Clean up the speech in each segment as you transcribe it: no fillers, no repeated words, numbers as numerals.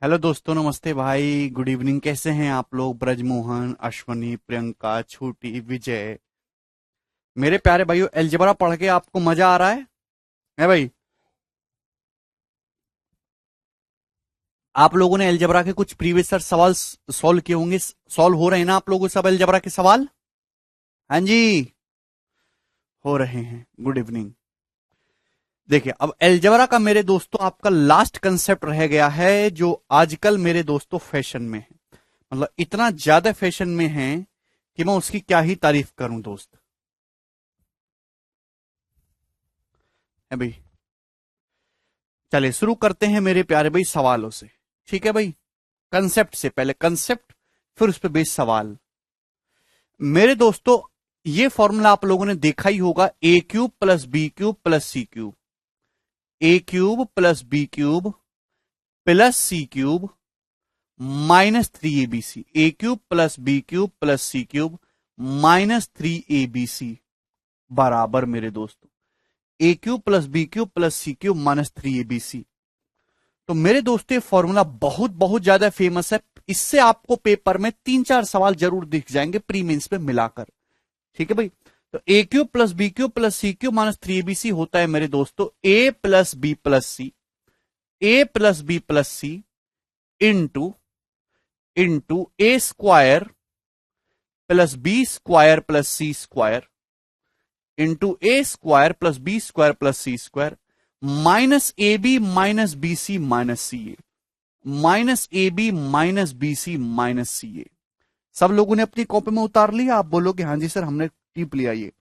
Hello दोस्तों, नमस्ते भाई, गुड इवनिंग। कैसे हैं आप लोग? ब्रजमोहन, अश्वनी, प्रियंका, छोटी, विजय, मेरे प्यारे भाइयों, अलजेब्रा पढ़ के आपको मजा आ रहा है भाई? आप लोगों ने अलजेब्रा के कुछ प्रीवियस सर सवाल सॉल्व किए होंगे। सॉल्व हो रहे हैं ना आप लोगों सब अलजेब्रा के सवाल? हाँ जी, हो रहे हैं। Good evening. देखिए, अब अलजेब्रा का मेरे दोस्तों आपका लास्ट कंसेप्ट रह गया है, जो आजकल मेरे दोस्तों फैशन में है। मतलब इतना ज्यादा फैशन में है कि मैं उसकी क्या ही तारीफ करूं दोस्त। है भाई, चलिए शुरू करते हैं मेरे प्यारे भाई सवालों से। ठीक है भाई, कंसेप्ट से पहले कंसेप्ट, फिर उस पर बेस सवाल। मेरे दोस्तों, ये फॉर्मूला आप लोगों ने देखा ही होगा, ए cube plus B cube plus C cube. A cube plus B cube plus C cube -3abc। A cube plus B cube plus C cube -3abc बराबर मेरे दोस्तों a cube plus B cube plus C cube -3abc। तो मेरे दोस्तों, ये formula बहुत बहुत ज्यादा फेमस है। इससे आपको पेपर में 3-4 सवाल जरूर दिख जाएंगे प्री मेंस में मिलाकर। ठीक है भाई, तो ए cube plus B cube plus सी क्यूब -3abc होता है मेरे दोस्तों a plus B plus C, a plus B plus C into into A square plus B square plus C square into A square plus B square plus C square minus A B minus B C minus C a, minus A B minus B C minus C a. सब लोगों ने अपनी copy में उतार लिया? आप बोलोगे हाँ जी सर, हमने टिप लिया। ये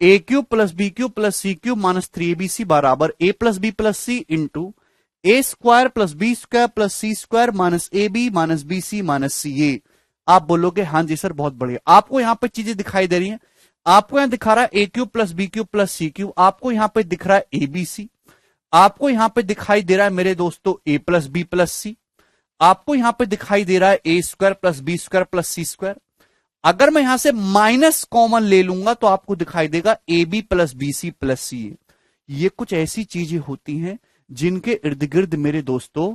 a cube plus B cube plus C cube -3abc बराबर a plus B plus C into A square plus B square plus C square minus A B minus B C minus C a. आप बोलोगे हाँ जी sir, बहुत बढ़िया। आपको यहां पे चीजें दिखाई दे रही हैं। आपको यहां दिखा रहा है ए cube plus B cube plus सी क्यूब, आपको यहां पे दिख रहा है ए बी सी, आपको यहां पे दिखाई दे रहा है मेरे दोस्तों ए प्लस बी प्लस सी, आपको यहां पे दिखाई दे रहा है ए square plus B square plus सी स्क्वायर। अगर मैं यहां से माइनस कॉमन ले लूंगा तो आपको दिखाई देगा a B plus B C plus C a. ये कुछ ऐसी चीजें होती हैं जिनके इर्द गिर्द मेरे दोस्तों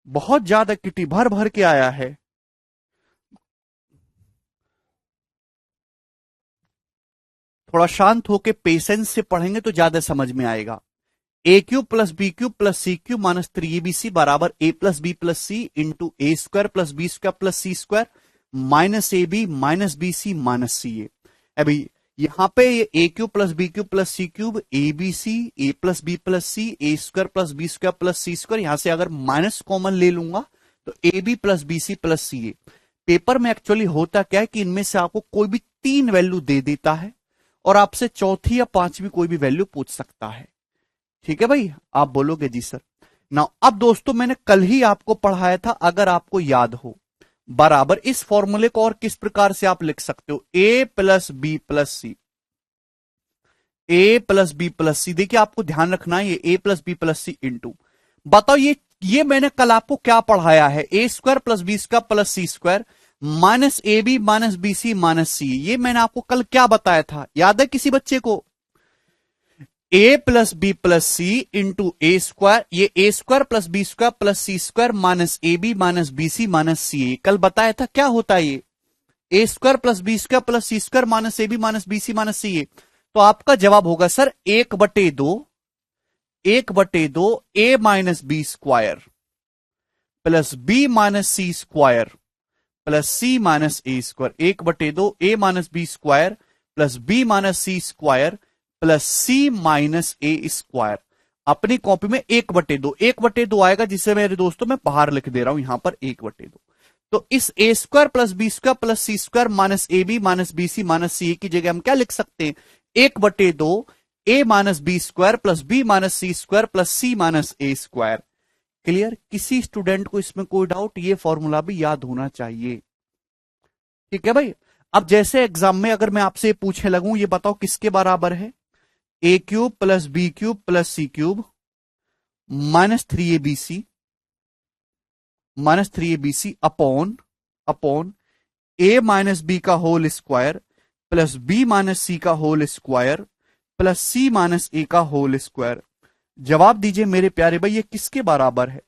बहुत ज्यादा किटी भर भर के आया है। थोड़ा शांत होके पेशेंस से पढ़ेंगे तो ज्यादा समझ में आएगा। A cube plus B cube plus C cube -3abc बराबर a plus B plus C into A square plus B square plus C square minus A B minus B C minus C a. अभी यहां पे ये a cube plus B cube plus C cube a B c a plus B plus C a square plus B square plus C square, यहां से अगर minus common ले लूंगा तो A B plus B C plus C A. Paper में actually होता क्या है कि इनमें से आपको कोई भी 3 वैल्यू दे देता है और आपसे चौथी या पांचवी कोई भी वैल्यू पूछ सकता है। ठीक है भाई, आप बोलोगे जी सर। ना अब दोस्तों, मैंने कल ही आपको पढ़ाया था, अगर आपको याद हो, बराबर इस फॉर्मूले को और किस प्रकार से आप लिख सकते हो, a plus B plus C, a plus B plus c. देखिए, आपको ध्यान रखना है, ये ए प्लस बी प्लस सी इंटू, बताओ ये मैंने कल आपको क्या पढ़ाया है, ए square plus B square plus C square minus A B minus B C minus c. ये मैंने आपको कल क्या बताया था, याद है किसी बच्चे को? ए प्लस बी प्लस सी इंटू ए स्क्वायर, ये a square plus B square plus C square minus A B minus B C minus C a. कल बताया था क्या होता है ये, a square plus B square plus C square minus A B minus B C minus सी ए। तो आपका जवाब होगा sir 1/2 a minus B square plus B minus C square plus C minus A square. 1/2 a minus B square plus B minus C square plus C minus A square. अपनी copy में 1/2 आएगा, जिसे मेरे दोस्तों मैं बाहर लिख दे रहा हूं यहां पर 1/2। तो इस a square plus B square plus C square minus A B minus B C minus C a की जगह हम क्या लिख सकते हैं, 1/2 a minus B square plus B minus C square plus C minus A square. Clear? किसी student को इसमें कोई डाउट? ये फॉर्मूला भी याद होना चाहिए। ठीक है भाई। अब जैसे एग्जाम में अगर मैं आपसे पूछने लगूं, ये बताओ किसके बराबर है, ए cube plus B cube plus C cube -3abc upon upon a minus B का whole square plus B minus c का whole square plus C minus a का होल स्क्वायर। जवाब दीजिए मेरे प्यारे भाई, ये किसके बराबर है?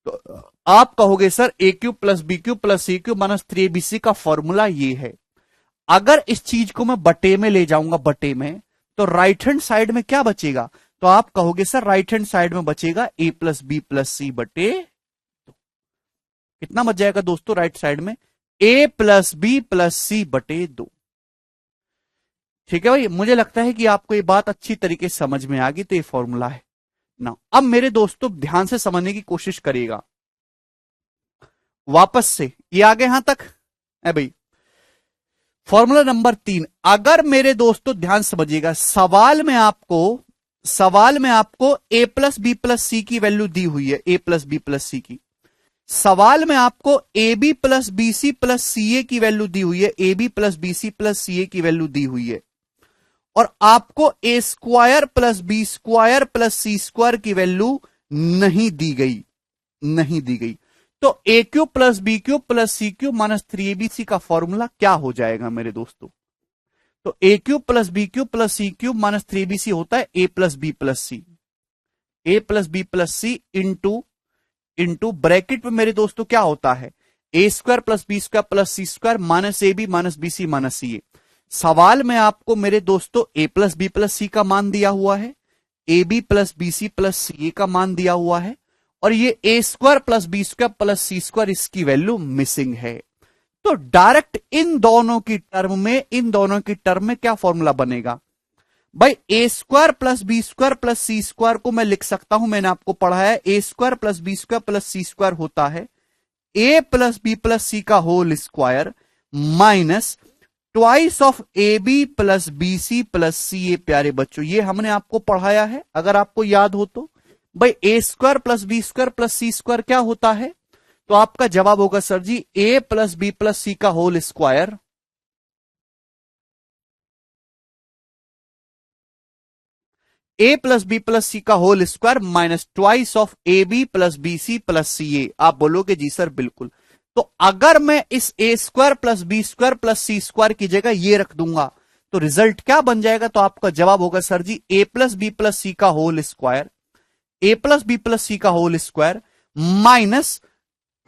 तो आप कहोगे सर ए cube plus B cube plus सी क्यू माइनस 3abc का फॉर्मूला ये है। अगर इस चीज को मैं बटे में ले जाऊंगा, बटे में, तो राइट हैंड साइड में क्या बचेगा? तो आप कहोगे सर राइट हैंड साइड में बचेगा ए प्लस बी प्लस सी बटे, कितना बच जाएगा दोस्तों राइट साइड में? ए प्लस बी प्लस सी बटे 2। ठीक है भाई, मुझे लगता है कि आपको ये बात अच्छी तरीके से समझ में आ गई। तो ये फॉर्मूला है ना। अब मेरे दोस्तों ध्यान से समझने की कोशिश करिएगा वापस से, ये आ गए यहां तक है भाई। फॉर्मूला नंबर 3, अगर मेरे दोस्तों ध्यान समझिएगा, सवाल में आपको ए प्लस बी प्लस सी की वैल्यू दी हुई है, ए प्लस बी प्लस सी की। सवाल में आपको a B plus B C plus C a की वैल्यू दी हुई है, a B plus B C plus C a की वैल्यू दी हुई है। और आपको a square plus B square plus C square की वैल्यू नहीं दी गई। तो ए cube plus B cube plus सी क्यू माइनस 3abc का फॉर्मूला क्या हो जाएगा मेरे दोस्तों? तो ए cube plus B cube plus सी क्यू माइनस 3abc होता है a plus B plus C, a plus B plus C into bracket में मेरे दोस्तों क्या होता है? ए square plus B square plus C square minus A B minus B C minus C a. सवाल में आपको मेरे दोस्तों ए प्लस बी प्लस सी का मान दिया हुआ है, a B plus B C plus C a का मान दिया हुआ है, और ये a square plus B square plus C square इसकी वैल्यू मिसिंग है। तो डायरेक्ट इन दोनों की टर्म में क्या फॉर्मूला बनेगा भाई? A square plus B square plus C square को मैं लिख सकता हूं, मैंने आपको पढ़ा है, ए square plus B square plus सी स्क्वायर होता है ए प्लस बी प्लस सी का whole square minus twice of a B plus B C plus C a. प्यारे बच्चों, ये हमने आपको पढ़ाया है, अगर आपको याद हो तो। भाई a square plus B square plus C square क्या होता है? तो आपका जवाब होगा sir ji a plus B plus सी का whole square a plus B plus सी का whole square minus twice of a B plus B C plus C a. आप बोलोगे जी सर बिल्कुल। तो अगर मैं इस a square plus B square plus C square की जगह ये रख दूंगा तो रिजल्ट क्या बन जाएगा? तो आपका जवाब होगा sir ji a plus B plus सी का whole square, a plus B plus सी का whole square minus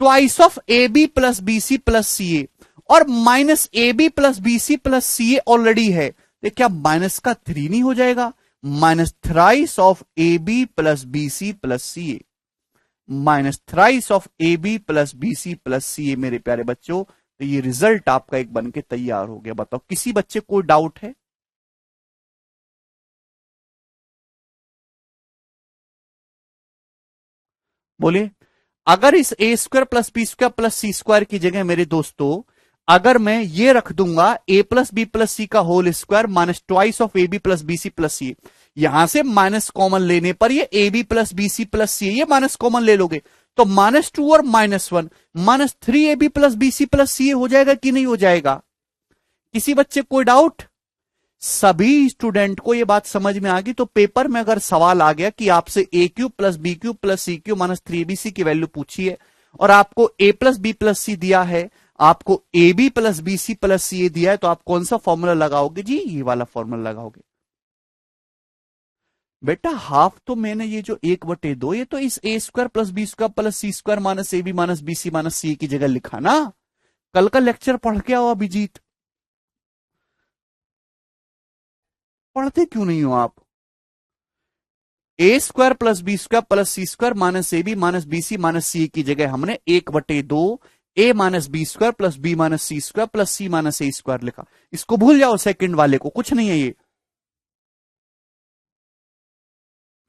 twice of a B plus B C plus C a. और minus A B plus B C plus C a already है, तो क्या minus का 3 नहीं हो जाएगा? Minus thrice of a B plus B C plus C a, minus thrice of a B plus B C plus सी ए। मेरे प्यारे बच्चों, तो ये रिजल्ट आपका एक बन के तैयार हो गया। बताओ किसी बच्चे को डाउट है? बोलिए। अगर इस a square plus B square plus C square की जगह मेरे दोस्तों अगर मैं ये रख दूंगा ए प्लस बी प्लस सी का whole square minus twice of a B plus B C plus c, यहां से माइनस कॉमन लेने पर ये a B plus B C plus c, ये माइनस कॉमन ले लोगे तो -2 और -1 -3 a B plus B C plus c हो जाएगा कि नहीं हो जाएगा? किसी बच्चे कोई डाउट? सभी स्टूडेंट को यह बात समझ में आ गई। तो पेपर में अगर सवाल आ गया कि आपसे a cube plus B cube plus C cube minus 3abc की वैल्यू पूछी है और आपको a plus B plus c दिया है, आपको a B plus B C plus C a दिया है, तो आप कौन सा फॉर्मूला लगाओगे जी? ये वाला फॉर्मूला लगाओगे। बेटा हाफ तो मैंने ये जो 1/2 ये तो इस a square plus B square plus C square minus A B minus B C minus c की जगह लिखा ना। कल का लेक्चर पढ़ के आओ अभिजीत, पढ़ते क्यों नहीं हो आप? A square plus B square plus C square minus A B minus B C minus c की जगह हमने 1/2 a minus B square plus B minus C square plus C minus A square लिखा। इसको भूल जाओ, सेकंड वाले को, कुछ नहीं है ये।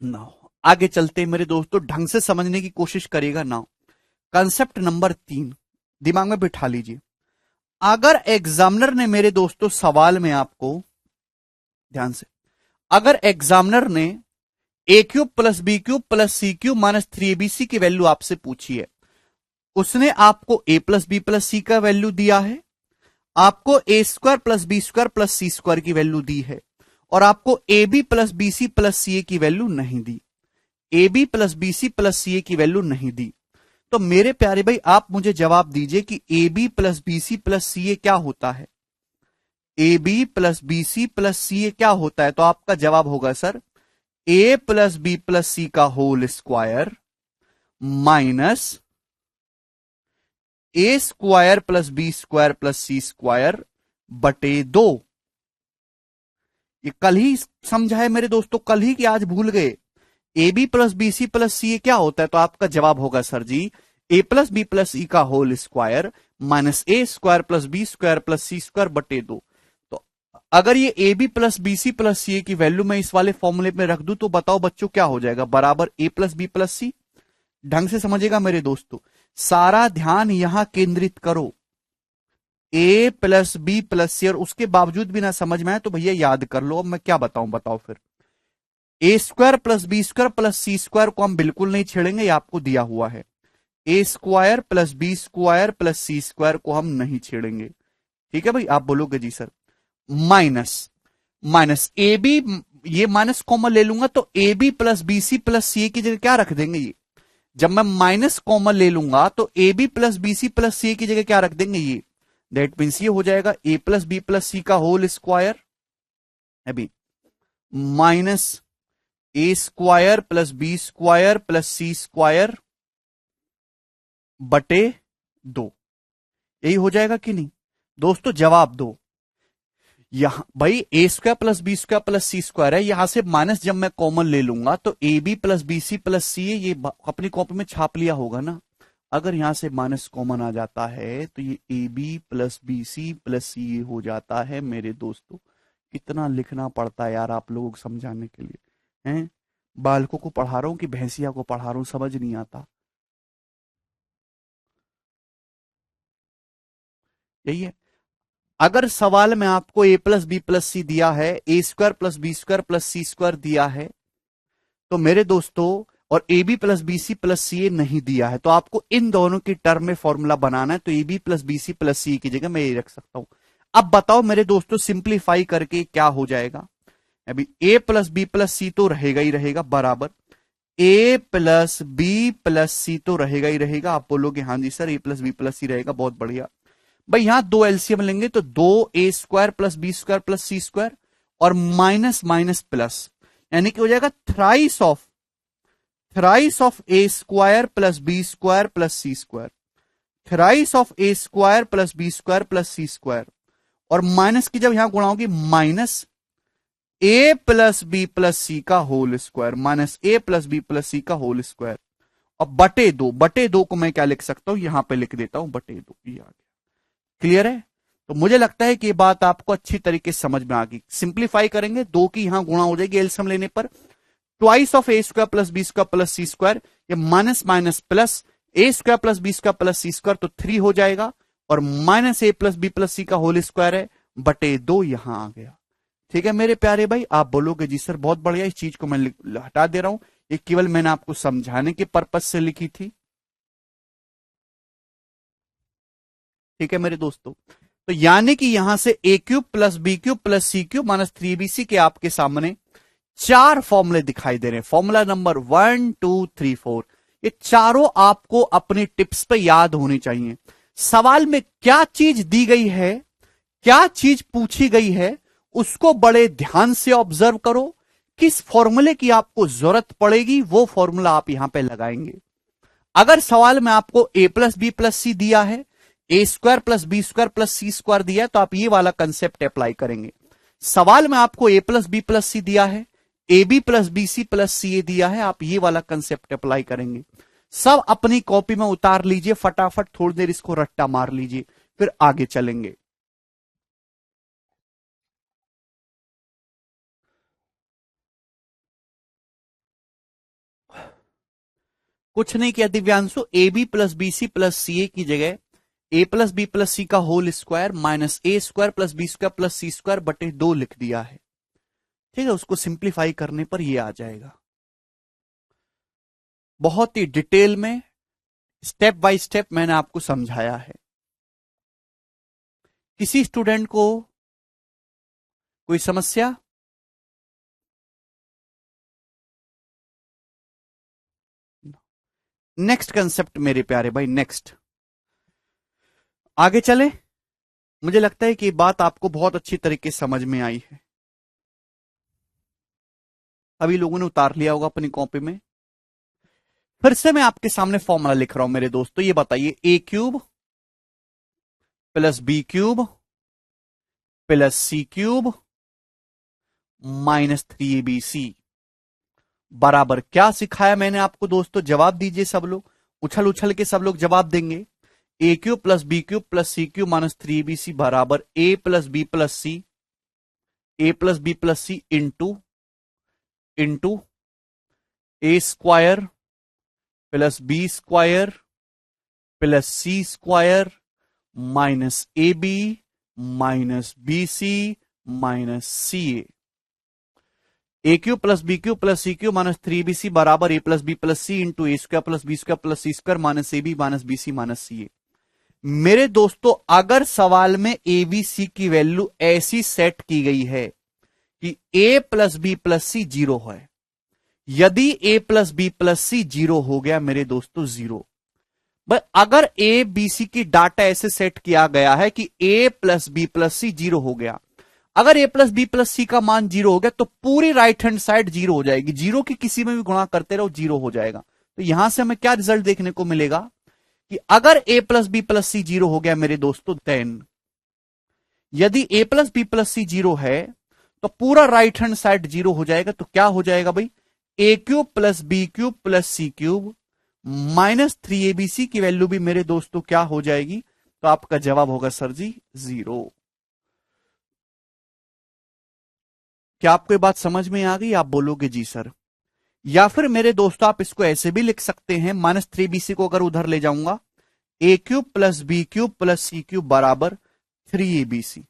नाउ आगे चलते मेरे दोस्तों, ढंग से समझने की कोशिश करिएगा। नाउ कंसेप्ट नंबर 3 दिमाग में बिठा लीजिए। अगर एग्जामिनर ने मेरे दोस्तों सवाल में आपको ध्यान से, अगर एग्जामिनर ने a cube plus B cube plus C cube minus 3abc की वैल्यू आपसे पूछी है, उसने आपको ए प्लस बी प्लस सी का वैल्यू दिया है, आपको a square plus B square plus C square की वैल्यू दी है, और आपको a B plus B C plus C a की वैल्यू नहीं दी, a B plus B C plus C a की वैल्यू नहीं दी। तो मेरे प्यारे भाई आप मुझे जवाब दीजिए कि a B plus B C plus C a क्या होता है? A B plus B C plus C a क्या होता है? तो आपका जवाब होगा sir a plus B plus सी का होल स्क्वायर माइनस ए square plus B square plus सी स्क्वायर बटे 2। ये कल ही समझा है मेरे दोस्तों, कल ही कि आज भूल गए। A B plus B C plus c क्या होता है? तो आपका जवाब होगा sir ji a plus B plus सी का होल स्क्वायर माइनस ए square plus B square plus सी स्क्वायर बटे 2। तो अगर ये a B plus B C plus सी की वैल्यू मैं इस वाले फॉर्मूले में रख दूं तो बताओ बच्चों क्या हो जाएगा? बराबर ए प्लस बी प्लस सी। ढंग से समझिएगा मेरे दोस्तों, सारा ध्यान यहां केंद्रित करो। ए प्लस बी प्लस सी, और उसके बावजूद भी ना समझ में आए तो भैया याद कर लो। अब मैं क्या बताऊं, बताओ फिर। A square plus B square plus C square को हम बिल्कुल नहीं छेड़ेंगे, ये आपको दिया हुआ है। ए square plus B square plus सी स्क्वायर को हम नहीं छेड़ेंगे। ठीक है भाई, आप बोलोगे जी सर। माइनस माइनस ए बी, ये माइनस कॉमन ले लूंगा तो A B plus B C plus सी की जगह क्या रख देंगे? ये जब मैं माइनस कॉमन ले लूंगा तो A B plus B C plus सी की जगह क्या रख देंगे? ये दैट मीन्स ये हो जाएगा ए प्लस बी प्लस सी का होल स्क्वायर अभी माइनस ए square plus B square plus सी स्क्वायर बटे 2। यही हो जाएगा कि नहीं दोस्तों? जवाब दो। यहां भाई a square plus B square plus C square है, यहां से माइनस जब मैं कॉमन ले लूंगा तो A B plus B C plus c, ये अपनी कॉपी में छाप लिया होगा ना। अगर यहां से माइनस कॉमन आ जाता है तो ये a B plus B C plus c ये हो जाता है मेरे दोस्तों। कितना लिखना पड़ता है यार आप लोगों को समझाने के लिए, हैं? बालकों को पढ़ा रहा हूं कि भैंसिया को पढ़ा रहा हूं, समझ नहीं आता। यही है। अगर सवाल में आपको a plus B plus c दिया है, ए square plus B square plus सी स्क्वायर दिया है, तो मेरे दोस्तों, और a B plus B C plus C a नहीं दिया है, तो आपको इन दोनों की टर्म में फॉर्मूला बनाना है। तो A B plus B C plus सी की जगह मैं ये रख सकता हूं। अब बताओ मेरे दोस्तों, सिंप्लीफाई करके क्या हो जाएगा? अभी ए प्लस बी प्लस सी तो रहेगा ही रहेगा, बराबर ए प्लस बी प्लस सी तो रहेगा ही रहेगा। आप बोलोगे हाँ जी sir a plus B plus सी रहेगा, बहुत बढ़िया। भाई यहां दो एलसीएम लेंगे तो 2a² plus B square plus सी स्क्वायर और माइनस माइनस प्लस, यानी कि हो जाएगा thrice of a square plus B square plus C square, thrice of a square plus B square plus C square, और माइनस की जब यहां गुणा होगी minus a plus B plus सी का whole square, minus a plus B plus सी का whole square, और बटे 2 को मैं क्या लिख सकता हूं? यहां पे लिख देता हूं बटे 2। ये आ गया। क्लियर है? तो मुझे लगता है कि ये बात आपको अच्छी तरीके से समझ में आ गई। सिंप्लीफाई करेंगे, 2 की यहां गुणा हो जाएगी एलसीएम लेने पर, twice of a square plus B square plus C square, ये minus minus plus a square plus B square plus C square, तो 3 हो जाएगा, और minus a plus B plus सी का होल स्क्वायर है बटे 2 यहां आ गया। ठीक है मेरे प्यारे भाई, आप बोलोगे जी सर बहुत बढ़िया, इस चीज को मैं हटा दे रहा हूं, ये केवल मैंने आपको समझाने के पर्पज से लिखी थी। ठीक है मेरे दोस्तों, तो यानी कि यहां से a cube plus B cube plus C cube minus 3bc के आपके सामने 4 फॉर्मूले दिखाई दे रहे हैं। फॉर्मूला नंबर 1 2 3 4, ये चारों आपको अपनी टिप्स पे याद होनी चाहिए। सवाल में क्या चीज दी गई है, क्या चीज पूछी गई है, उसको बड़े ध्यान से ऑब्जर्व करो। किस फॉर्मूले की आपको जरूरत पड़ेगी वो फॉर्मूला आप यहां पे लगाएंगे। अगर सवाल में आपको a plus B plus c दिया है, ए square plus B square plus सी स्क्वायर दिया है, तो आप ये वाला कंसेप्ट अप्लाई करेंगे। सवाल में आपको a plus B plus c दिया है, a B plus B C plus C a दिया है, आप ये वाला कंसेप्ट अप्लाई करेंगे। सब अपनी कॉपी में उतार लीजिए फटाफट, थोड़ी देर इसको रट्टा मार लीजिए, फिर आगे चलेंगे। कुछ नहीं किया Divyanshu, a B plus B C plus C a की जगह ए प्लस बी प्लस सी का होल स्क्वायर माइनस ए square plus B square plus सी स्क्वायर बटे 2 लिख दिया है। ठीक है, उसको सिंप्लीफाई करने पर ये आ जाएगा। बहुत ही डिटेल में स्टेप बाय स्टेप मैंने आपको समझाया है। किसी स्टूडेंट को कोई समस्या? नेक्स्ट कंसेप्ट मेरे प्यारे भाई, नेक्स्ट आगे चले। मुझे लगता है कि ये बात आपको बहुत अच्छी तरीके से समझ में आई है। अभी लोगों ने उतार लिया होगा अपनी कॉपी में। फिर से मैं आपके सामने फॉर्मूला लिख रहा हूं मेरे दोस्तों। ये बताइए a cube plus B cube plus C cube minus 3abc बराबर क्या सिखाया मैंने आपको दोस्तों? जवाब दीजिए सब लोग, उछल उछल के सब लोग जवाब देंगे। A cube plus B cube plus C cube minus 3abc बराबर a plus B plus C, a plus B plus C into A square plus B square plus C square minus A B minus B C minus C a cube plus B cube plus C cube minus 3abc बराबर a plus B plus C into A square plus B square plus C square minus A B minus B C minus सी ए। मेरे दोस्तों अगर सवाल में A B C की value ऐसी set की गई है कि ए प्लस बी प्लस सी जीरो है, यदि ए प्लस बी प्लस सी जीरो हो गया मेरे दोस्तों जीरो, बट अगर ए बी सी की डाटा ऐसे सेट किया गया है कि ए प्लस बी प्लस सी जीरो हो गया, अगर ए प्लस बी प्लस सी का मान जीरो हो गया तो पूरी राइट हैंड साइड जीरो हो जाएगी, जीरो की किसी में भी गुणा करते रहो जीरो हो जाएगा। तो यहां से हमें क्या रिजल्ट देखने को मिलेगा कि अगर ए प्लस बी प्लस सी जीरो हो गया मेरे दोस्तों, देन यदि ए प्लस बी प्लस सी जीरो है तो पूरा राइट हैंड साइड जीरो हो जाएगा। तो क्या हो जाएगा भाई, a cube plus B cube plus C cube minus 3abc की वैल्यू भी मेरे दोस्तों क्या हो जाएगी? तो आपका जवाब होगा सर जी जीरो। क्या आपको ये बात समझ में आ गई? आप बोलोगे जी सर। या फिर मेरे दोस्तों आप इसको ऐसे भी लिख सकते हैं, माइनस 3abc को अगर उधर ले जाऊंगा, a cube plus B cube plus C cube बराबर 3abc,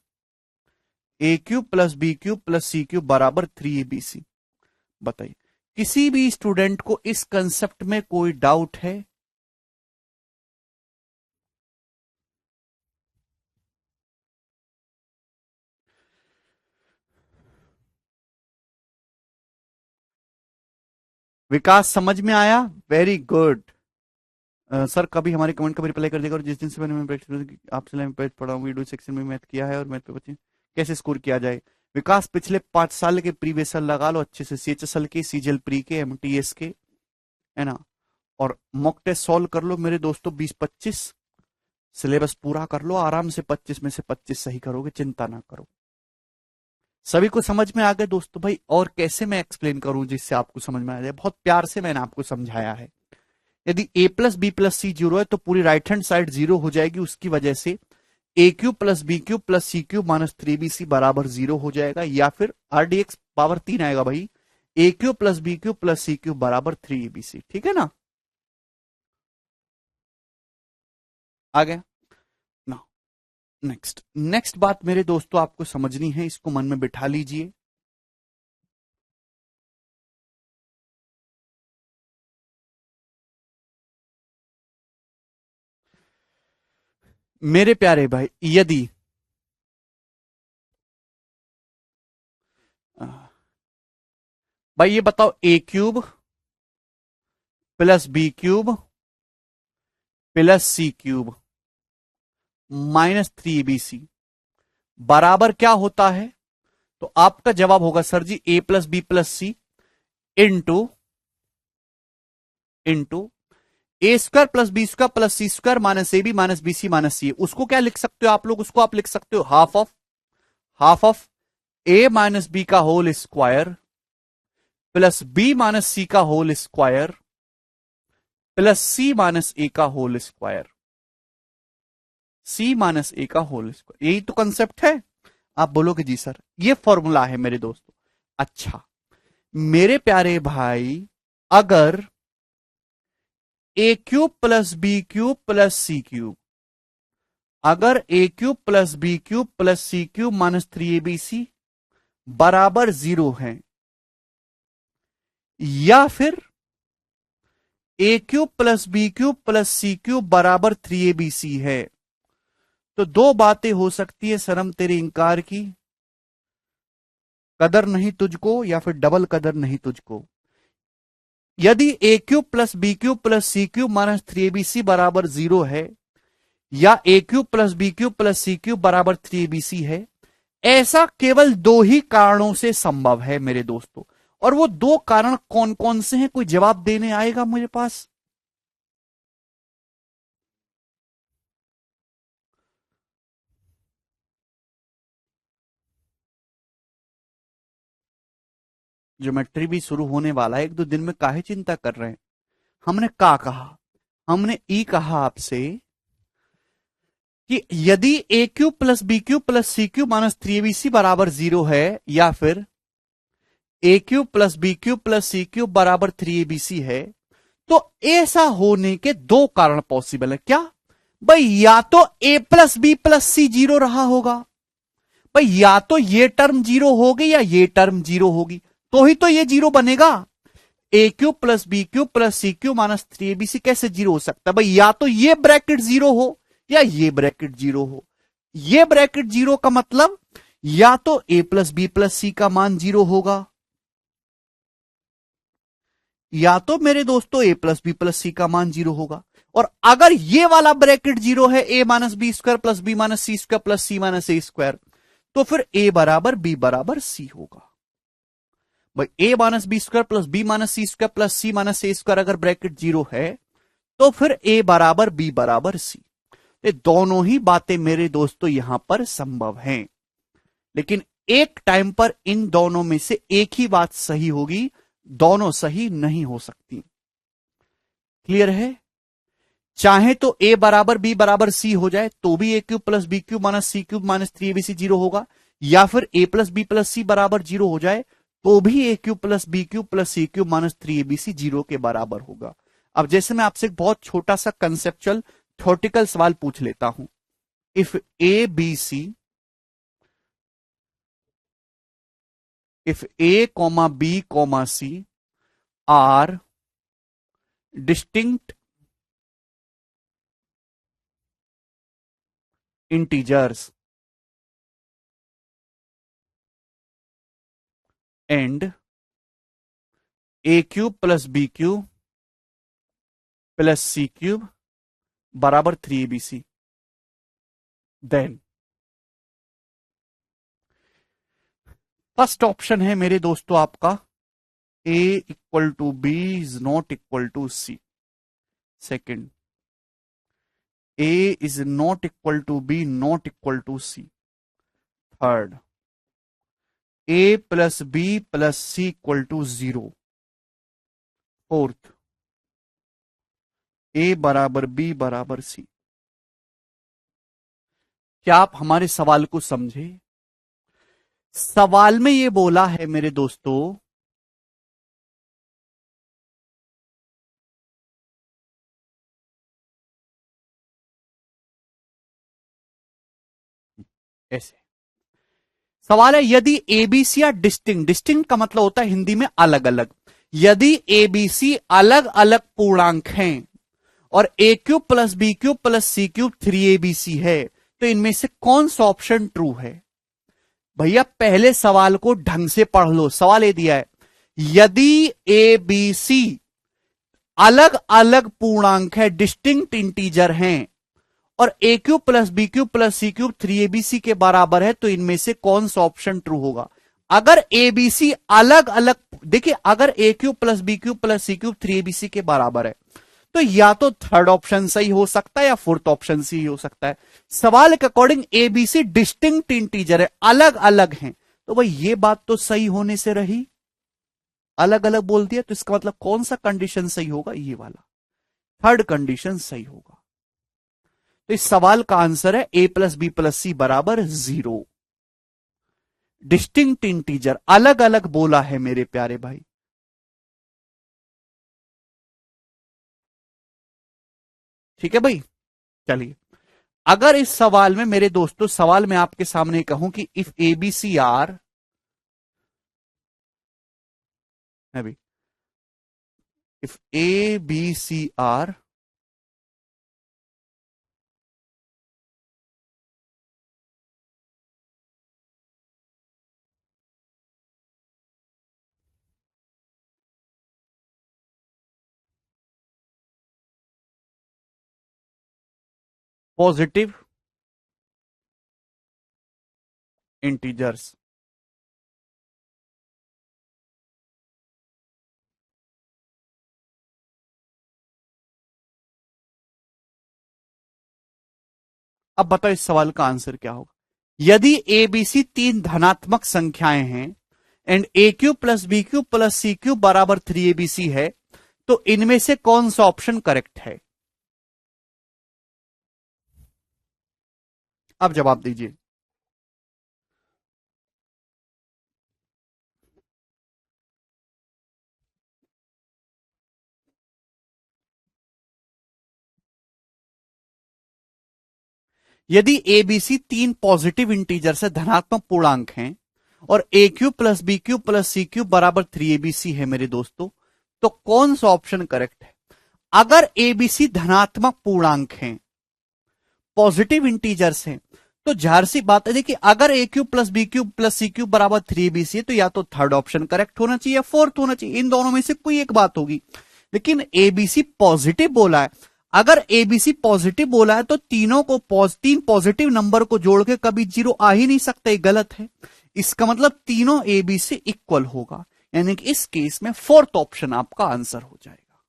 a cube plus B cube plus C cube बराबर 3abc। बताइए किसी भी स्टूडेंट को इस कंसेप्ट में कोई डाउट है? विकास समझ में आया? Very good. सर कभी हमारे कमेंट का भी रिप्लाई कर देगा, और जिस दिन से मैंने प्रैक्टिस आपसे मैं पेज पढ़ा हूँ, वीडियो सेक्शन में मैथ किया है और मैथ पे बच्चे कैसे स्कोर किया जाए। विकास पिछले 5 साल के प्रीवियस साल लगा लो अच्छे से, सीएचएसएल के, सीजीएल प्री के, एमटीएस के, है ना, और मॉक टेस्ट सॉल्व कर लो मेरे दोस्तों। 20-25 सिलेबस पूरा कर लो आराम से, 25 में से 25 सही करोगे, चिंता ना करो। सभी को समझ में आ गए दोस्तों? भाई और कैसे मैं एक्सप्लेन करूं जिससे आपको समझ में आ जाए? बहुत प्यार से मैंने आपको समझाया है। यदि ए प्लस बी प्लस सी जीरो है तो पूरी राइट हैंड साइड जीरो हो जाएगी, उसकी वजह से a cube plus B cube plus C cube minus 3abc बराबर जीरो हो जाएगा, या फिर आरडीएक्स पावर 3 आएगा भाई, a cube plus B cube plus C cube बराबर 3abc। ठीक है ना? आ गया ना? नेक्स्ट बात मेरे दोस्तों आपको समझनी है, इसको मन में बिठा लीजिए। मेरे प्यारे भाई, यदि भाई ये बताओ, ए cube plus B cube plus सी क्यूब माइनस 3abc बराबर क्या होता है? तो आपका जवाब होगा sir ji a plus B plus C into A square plus B square plus C square minus A B minus B C minus c. उसको क्या लिख सकते हो आप लोग? उसको आप लिख सकते हो half of A minus B का whole square plus B minus c का whole square plus C minus a का whole square, c minus a का होल स्क्वायर। यही तो कंसेप्ट है। आप बोलोगे जी सर ये फॉर्मूला है मेरे दोस्तों। अच्छा मेरे प्यारे भाई, अगर a cube plus B cube plus C cube, अगर a cube plus B cube plus C cube minus 3abc बराबर जीरो है, या फिर a cube plus B cube plus C cube बराबर 3abc है, तो दो बातें हो सकती है, शर्म तेरे इंकार की, कदर नहीं तुझको, या फिर डबल कदर नहीं तुझको। यदि a cube plus B cube plus C cube minus 3abc बराबर जीरो है, या a cube plus B cube plus C cube बराबर 3abc है, ऐसा केवल दो ही कारणों से संभव है मेरे दोस्तों। और वो दो कारण कौन कौन से हैं? कोई जवाब देने आएगा मेरे पास? ज्योमेट्री भी शुरू होने वाला है, 1-2 दिन में काहे चिंता कर रहे हैं। हमने का कहा, हमने ई कहा आपसे कि यदि a cube plus B cube plus C cube minus 3abc बराबर 0 है, या फिर a cube plus B cube plus C cube बराबर 3abc है, तो ऐसा होने के दो कारण पॉसिबल है। क्या भाई? या तो ए प्लस बी प्लस सी 0 रहा होगा भाई, या तो ये टर्म 0 होगी या ये टर्म 0 होगी, तो ही तो ये 0 बनेगा। A cube plus B cube plus C cube minus 3abc कैसे 0 हो सकता है भाई? या तो ये ब्रैकेट 0 हो या ये ब्रैकेट 0 हो। ये ब्रैकेट 0 का मतलब या तो ए प्लस बी प्लस सी का मान 0 होगा, या तो मेरे दोस्तों ए प्लस बी प्लस सी का मान 0 होगा। और अगर ये वाला ब्रैकेट 0 है, ए minus B square plus B minus सी स्क्वायर प्लस सी माइनस ए स्क्वायर, तो फिर ए बराबर बी बराबर सी होगा भाई। ए minus B square plus B minus सी स्क्वायर प्लस सी माइनस ए स्क्वायर अगर ब्रैकेट 0 है, तो फिर ए बराबर बी बराबर सी। ये दोनों ही बातें मेरे दोस्तों यहां पर संभव हैं, लेकिन एक टाइम पर इन दोनों में से एक ही बात सही होगी, दोनों सही नहीं हो सकती। क्लियर है? चाहे तो ए बराबर बी बराबर सी हो जाए तो भी a cube plus B cube minus c cube minus 3abc 0 होगा, या फिर ए प्लस बी प्लस सी बराबर 0 हो जाए तो भी a cube plus B cube plus C cube minus 3abc 0 के बराबर होगा। अब जैसे मैं आपसे एक बहुत छोटा सा कंसेप्चुअल थ्योरेटिकल सवाल पूछ लेता हूं। If A B C, if a comma b comma c are distinct integers and a cube plus b cube plus c cube बराबर 3abc, देन फर्स्ट ऑप्शन है मेरे दोस्तों आपका a equal to B is not equal to C. Second, a is not equal to B not equal to C. Third, a plus B plus C equal to 0। Fourth, a बराबर b बराबर c। क्या आप हमारे सवाल को समझे? सवाल में ये बोला है मेरे दोस्तों, ऐसे सवाल है, यदि एबीसी आर डिस्टिंक्ट, डिस्टिंक्ट का मतलब होता है हिंदी में अलग अलग, यदि एबीसी अलग अलग पूर्णांक हैं और a cube plus B cube plus C cube 3abc है, तो इनमें से कौन सा ऑप्शन ट्रू है? भैया पहले सवाल को ढंग से पढ़ लो। सवाल ये दिया है, यदि ए बी सी अलग अलग पूर्णांक है, डिस्टिंक्ट इंटीजर हैं, और a cube plus B cube plus C cube 3abc के बराबर है, तो इनमें से कौन सा ऑप्शन ट्रू होगा? अगर एबीसी अलग अलग, देखिए अगर a cube plus B cube plus C cube 3abc के बराबर है, तो या तो थर्ड ऑप्शन सही हो सकता है या फोर्थ ऑप्शन सही हो सकता है। सवाल के अकॉर्डिंग एबीसी डिस्टिंक्ट इंटीजर है, अलग अलग हैं, तो भाई ये बात तो सही होने से रही। अलग अलग बोल दिया तो इसका मतलब कौन सा कंडीशन सही होगा? ये वाला, थर्ड कंडीशन सही होगा। तो इस सवाल का आंसर है ए प्लस बी प्लस सी बराबर 0। डिस्टिंक्ट इंटीजर अलग अलग बोला है मेरे प्यारे भाई। ठीक है भाई, चलिए अगर इस सवाल में मेरे दोस्तों, सवाल में आपके सामने कहूं कि if A B C are है भाई, if A B C are positive integers, अब बताओ इस सवाल का आंसर क्या होगा? यदि ए बी सी तीन धनात्मक संख्याएं हैं, and A cube plus B cube plus C cube बराबर 3abc है, तो इनमें से कौन सा ऑप्शन करेक्ट है? अब जवाब दीजिए। यदि ए बी सी तीन पॉजिटिव इंटीजर से धनात्मक पूर्णांक हैं और a cube plus B cube plus C cube बराबर 3abc है मेरे दोस्तों, तो कौन सा ऑप्शन करेक्ट है? अगर ए बी सी धनात्मक पूर्णांक हैं, पॉजिटिव इंटीजर्स हैं, तो जाहिर सी बात है देखिए, अगर a cube plus B cube plus C cube बराबर 3abc है, तो या तो थर्ड ऑप्शन करेक्ट होना चाहिए या फोर्थ होना चाहिए, इन दोनों में से कोई एक बात होगी। लेकिन एबीसी पॉजिटिव बोला है, अगर एबीसी पॉजिटिव बोला है तो तीनों को तीन पॉजिटिव नंबर को जोड़ के कभी जीरो आ ही नहीं सकता, गलत है। इसका मतलब तीनों एबीसी इक्वल होगा, यानी कि इस केस में फोर्थ ऑप्शन आपका आंसर हो जाएगा।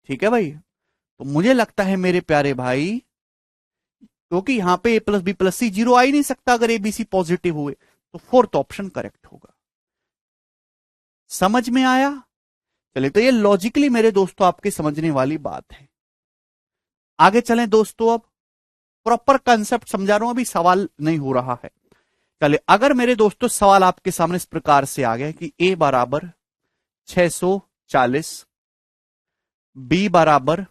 ठीक है भाई, तो मुझे लगता है मेरे प्यारे भाई, क्योंकि यहां पे ए प्लस बी प्लस सी जीरो आ ही नहीं सकता अगर एबीसी पॉजिटिव हुए, तो फोर्थ ऑप्शन करेक्ट होगा। समझ में आया? चलिए, तो ये लॉजिकली मेरे दोस्तों आपके समझने वाली बात है। आगे चलें दोस्तों, अब प्रॉपर कंसेप्ट समझा रहा हूं, अभी सवाल नहीं हो रहा है। चलिए, अगर मेरे दोस्तों सवाल आपके सामने इस प्रकार से आ गया कि ए बराबर 640, बी बराबर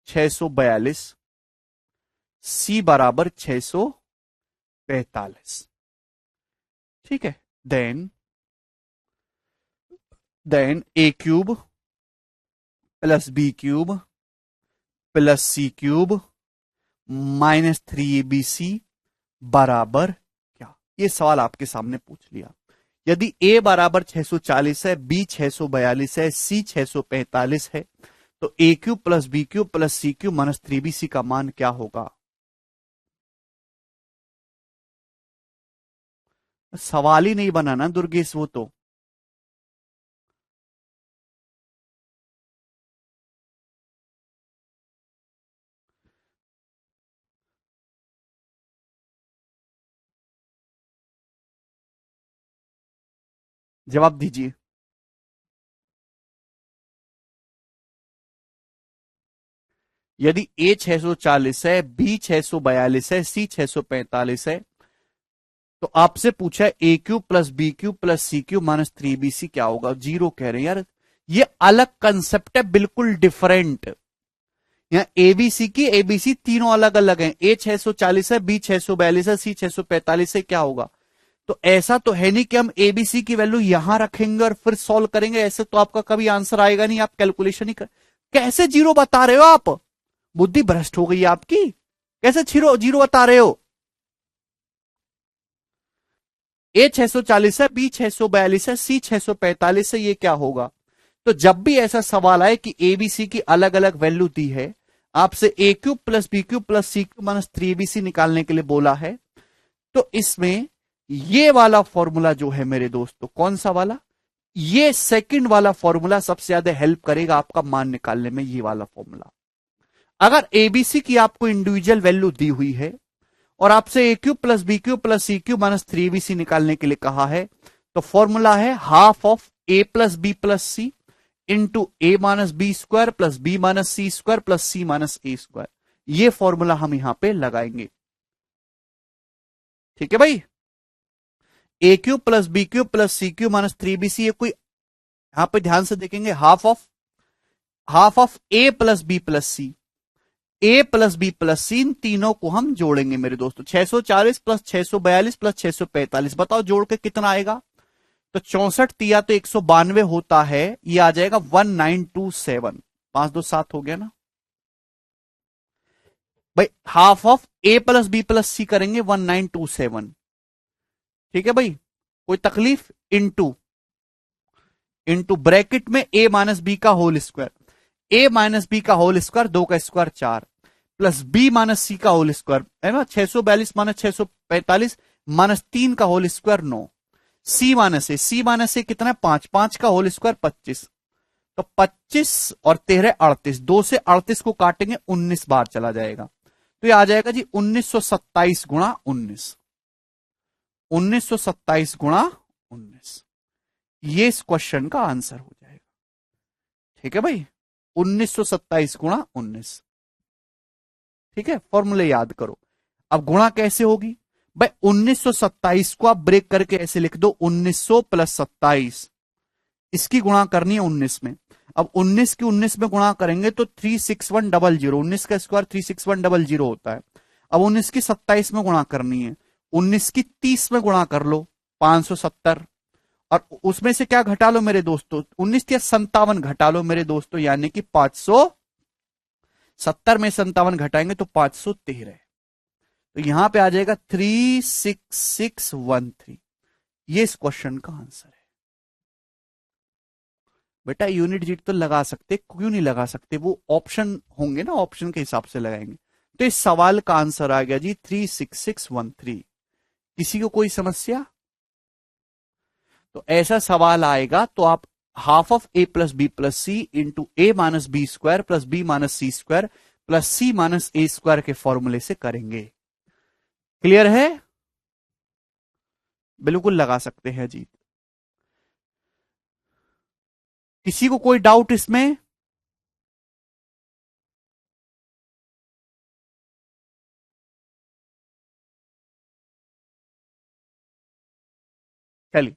642, सी बराबर 645। ठीक है, then a cube plus B cube plus C cube minus 3abc बराबर क्या? ये सवाल आपके सामने पूछ लिया। यदि a बराबर 640 है, b 642 है, c 645 है, तो a cube plus B cube plus C cube minus 3abc का मान क्या होगा? सवाल ही नहीं बनाना दुर्गेश, वो तो जवाब दीजिए। यदि a 640 है, b 642 है, c 645 है, तो आपसे पूछा है ए cube plus B cube plus सी क्यूब माइनस 3abc क्या होगा? जीरो कह रहे हैं यार, ये अलग कंसेप्ट है, बिल्कुल डिफरेंट। यहाँ एबीसी की एबीसी तीनों अलग अलग हैं, ए 640 है, बी 642 है, सी 645 है, क्या होगा? तो ऐसा तो है नहीं कि हम एबीसी की वैल्यू यहां रखेंगे और फिर सॉल्व करेंगे, ऐसे तो आपका कभी आंसर आएगा नहीं, आप कैलकुलेशन ही कर, कैसे जीरो बता रहे हो आप? बुद्धि भ्रष्ट हो गई है आपकी, कैसे जीरो जीरो बता रहे हो? ए 640 है, बी 642 है, सी 645 है, ये क्या होगा? तो जब भी ऐसा सवाल आए कि एबीसी की अलग अलग वैल्यू दी है, आपसे a cube plus B cube plus C cube minus 3abc निकालने के लिए बोला है, तो इसमें ये वाला फॉर्मूला जो है मेरे दोस्तों, कौन सा वाला? ये सेकंड वाला फॉर्मूला सबसे ज्यादा हेल्प करेगा आपका मान निकालने में, ये वाला फॉर्मूला। अगर एबीसी की आपको इंडिविजुअल वैल्यू दी हुई है और आपसे a cube plus B cube plus C cube minus 3abc निकालने के लिए कहा है, तो फॉर्मूला है half of A plus B plus C into A minus B square plus B minus C square plus C minus A square. ये formula हम यहां पे लगाएंगे। ठीक है भाई, a cube plus B cube plus C cube minus 3abc, ये कोई यहां पे ध्यान से देखेंगे, half of A plus B plus C, a plus B plus c, इन तीनों को हम जोड़ेंगे मेरे दोस्तों। 640 प्लस 642 प्लस 645, बताओ जोड़ के कितना आएगा? तो 64 तिया तो 192 होता है, ये आ जाएगा 1927। 5 2 7 हो गया ना भाई। Half of A plus B plus c करेंगे 1927। ठीक है भाई, कोई तकलीफ? इंटू ब्रैकेट में ए माइनस बी का होल स्क्वायर, ए माइनस बी का होल स्क्वायर, 2 का square 4, plus B minus c का होल स्क्वायर है ना, 642 माइनस 645 माइनस 3 का होल स्क्वायर 9, सी माइनस ए कितना है? 5, 5 का होल स्क्वायर 25, तो 25 और 13 38, 2 से 38 को काटेंगे 19 बार चला जाएगा, तो ये आ जाएगा जी 1927 गुणा 19, 1927 गुणा 19। ये इस क्वेश्चन का आंसर हो जाएगा। ठीक है भाई, 1927 गुणा 19। ठीक है, फॉर्मूले याद करो। अब गुणा कैसे होगी भाई? 1927 को आप ब्रेक करके ऐसे लिख दो, 1900 प्लस 27, इसकी गुणा करनी है 19 में। अब 19 की 19 में गुणा करेंगे तो 36100, 19 का स्क्वायर 36100 होता है। अब 19 की 27 में गुणा करनी है, 19 की 30 में गुणा कर लो, 570, और उसमें से क्या घटा लो मेरे दोस्तों, 19 या 57 घटा लो मेरे दोस्तों, यानी कि 570 में 57 घटाएंगे तो 513। तो यहां पे आ जाएगा 36613। ये इस क्वेश्चन का आंसर है। बेटा यूनिट जीट तो लगा सकते, क्यों नहीं लगा सकते? वो ऑप्शन होंगे ना, ऑप्शन के हिसाब से लगाएंगे। तो इस सवाल का आंसर आ गया जी 36613। किसी को कोई समस्या? तो ऐसा सवाल आएगा तो आप half of A plus B plus C into A minus B square plus B minus C square plus C minus A square के फॉर्मूले से करेंगे। क्लियर है? बिल्कुल लगा सकते हैं जी। किसी को कोई डाउट इसमें? चलिए,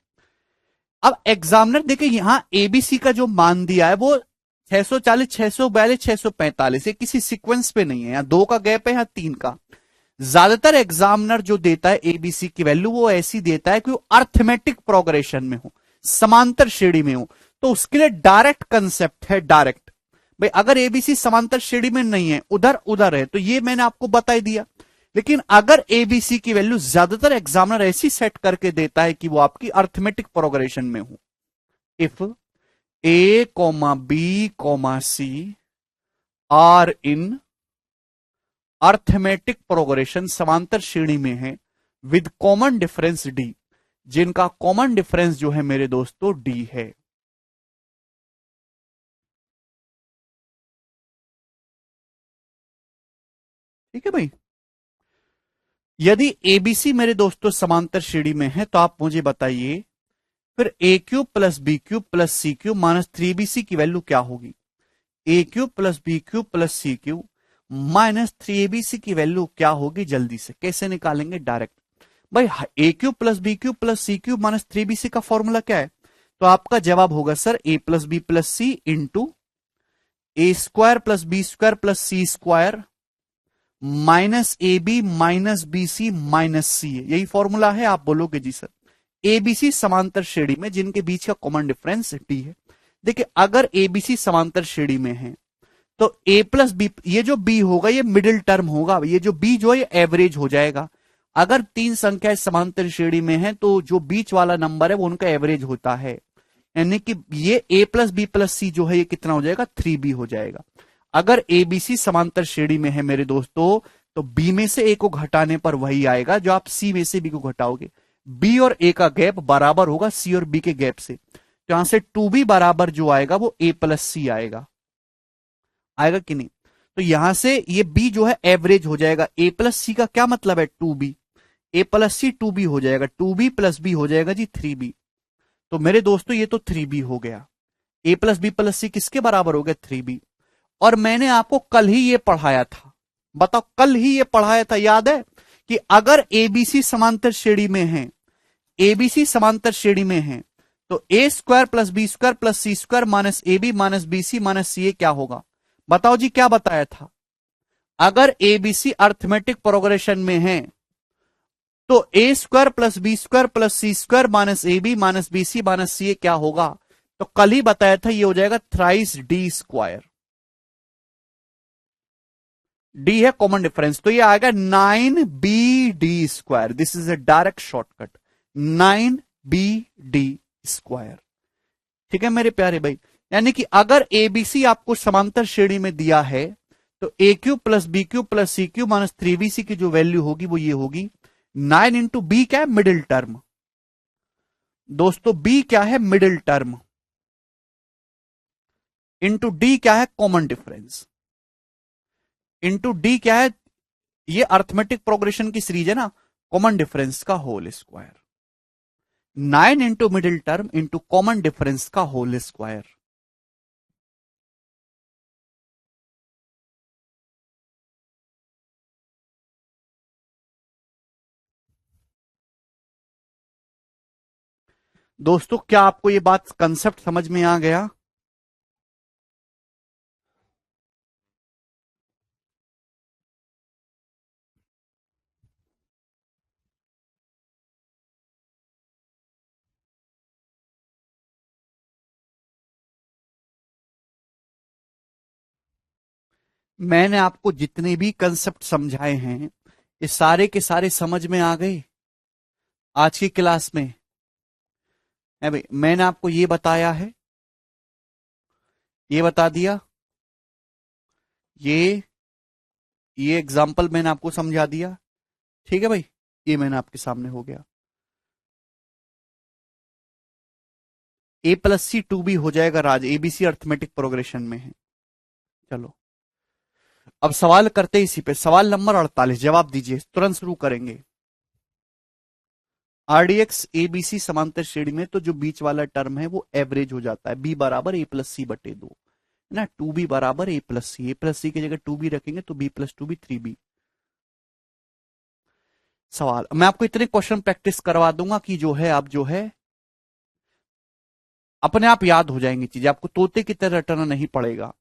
अब एग्जामिनर देखिए यहां एबीसी का जो मान दिया है वो 640, 642, 645, ये किसी सीक्वेंस पे नहीं है। यहां 2 का गैप है, यहां 3 का। ज्यादातर एग्जामिनर जो देता है एबीसी की वैल्यू वो ऐसी देता है कि वो अर्थमेटिक प्रोग्रेशन में हो, समांतर श्रेणी में हो। तो उसके लिए डायरेक्ट कंसेप्ट है, डायरेक्ट। भाई अगर एबीसी समांतर श्रेणी में नहीं है, उधर उधर है, तो ये मैंने आपको बता ही दिया। लेकिन अगर एबीसी की वैल्यू ज्यादातर एग्जामिनर ऐसी सेट करके देता है कि वो आपकी अर्थमेटिक प्रोग्रेशन में हो। If A comma B comma C are in arithmetic progression, समांतर श्रेणी में है, विद कॉमन डिफरेंस डी, जिनका कॉमन डिफरेंस जो है मेरे दोस्तों डी है। ठीक है भाई, यदि एबीसी मेरे दोस्तों समांतर श्रेणी में है तो आप मुझे बताइए फिर a cube plus B cube plus C cube minus 3bc की वैल्यू क्या होगी? A cube plus B cube plus C cube minus 3abc की वैल्यू क्या होगी? जल्दी से कैसे निकालेंगे? डायरेक्ट भाई, a cube plus B cube plus C cube minus 3bc का फॉर्मूला क्या है? तो आपका जवाब होगा sir a plus B plus C into A square plus B square plus C square minus A B minus B C minus c. यही formula है? आप बोलोगे जी सर एबीसी समांतर श्रेणी में जिनके बीच का कॉमन डिफरेंस टी है। देखिए अगर एबीसी समांतर श्रेणी में है तो ए प्लस बी, ये जो बी होगा ये मिडिल टर्म होगा, ये जो बी जो है ये एवरेज हो जाएगा। अगर 3 संख्याएं समांतर श्रेणी में है तो जो बीच वाला नंबर है वो उनका एवरेज होता है, यानी कि ये ए प्लस बी प्लस सी जो है ये कितना हो जाएगा? 3b हो जाएगा। अगर एबीसी समांतर श्रेणी में है मेरे दोस्तों तो बी में से ए को घटाने पर वही आएगा जो आप सी में से बी को घटाओगे। बी और ए का गैप बराबर होगा सी और बी के गैप से, तो यहां से 2b बराबर जो आएगा वो ए प्लस सी आएगा। आएगा कि नहीं? तो यहां से ये b जो है एवरेज हो जाएगा। ए प्लस सी का क्या मतलब है? 2b। ए प्लस सी 2b हो जाएगा, 2b प्लस बी हो जाएगा जी 3b। तो मेरे दोस्तों ये तो 3b हो गया। ए प्लस बी प्लस सी किसके बराबर हो गया? 3b। और मैंने आपको कल ही ये पढ़ाया था, बताओ कल ही ये पढ़ाया था, याद है? कि अगर एबीसी समांतर श्रेणी में है, एबीसी समांतर श्रेणी में है तो ए square plus B square plus C square minus A B minus B C minus C a क्या होगा? बताओ जी, क्या बताया था? अगर एबीसी अर्थमेटिक प्रोग्रेशन में है तो ए square plus B square plus C square minus A B minus B C minus C a क्या होगा? तो कल ही बताया था ये हो जाएगा थ्राइस डी स्क्वायर। डी है कॉमन डिफरेंस, तो ये आएगा 9bd square. This is a direct shortcut, 9bd square. ठीक है मेरे प्यारे भाई, यानी कि अगर एबीसी आपको समांतर श्रेणी में दिया है तो ए cube plus B cube plus सी क्यूब माइनस 3bc की जो वैल्यू होगी वो ये होगी 9 इंटू बी क्या है? Middle term. दोस्तों बी क्या है? Middle term. इंटू डी क्या है? Common difference. इंटू डी क्या है? ये अर्थमेटिक प्रोग्रेशन की सीरीज है ना, कॉमन डिफरेंस का whole square. 9 into middle term into common difference का होल स्क्वायर। दोस्तों क्या आपको ये बात कंसेप्ट समझ में आ गया? मैंने आपको जितने भी कंसेप्ट समझाए हैं ये सारे के सारे समझ में आ गए आज की क्लास में? है भाई, मैंने आपको ये बताया है, ये बता दिया, ये एग्जाम्पल मैंने आपको समझा दिया। ठीक है भाई, ये मैंने आपके सामने हो गया। ए प्लस सी टू बी हो जाएगा राज, एबीसी अर्थमेटिक प्रोग्रेशन में है। चलो अब सवाल करते हैं इसी पे। सवाल नंबर 48 जवाब दीजिए, तुरंत शुरू करेंगे। आरडीएक्स एबीसी समांतर श्रेणी में तो जो बीच वाला टर्म है वो एवरेज हो जाता है, बी बराबर ए प्लस सी बटे दो, है ना। टू बी बराबर ए प्लस सी की जगह टू बी रखेंगे तो B plus to be 3b। सवाल मैं आपको इतने क्वेश्चन प्रैक्टिस करवा दूंगा कि जो है आप जो है अपने आप याद हो जाएंगी चीजें, आपको तोते की तरह रटना नहीं पड़ेगा।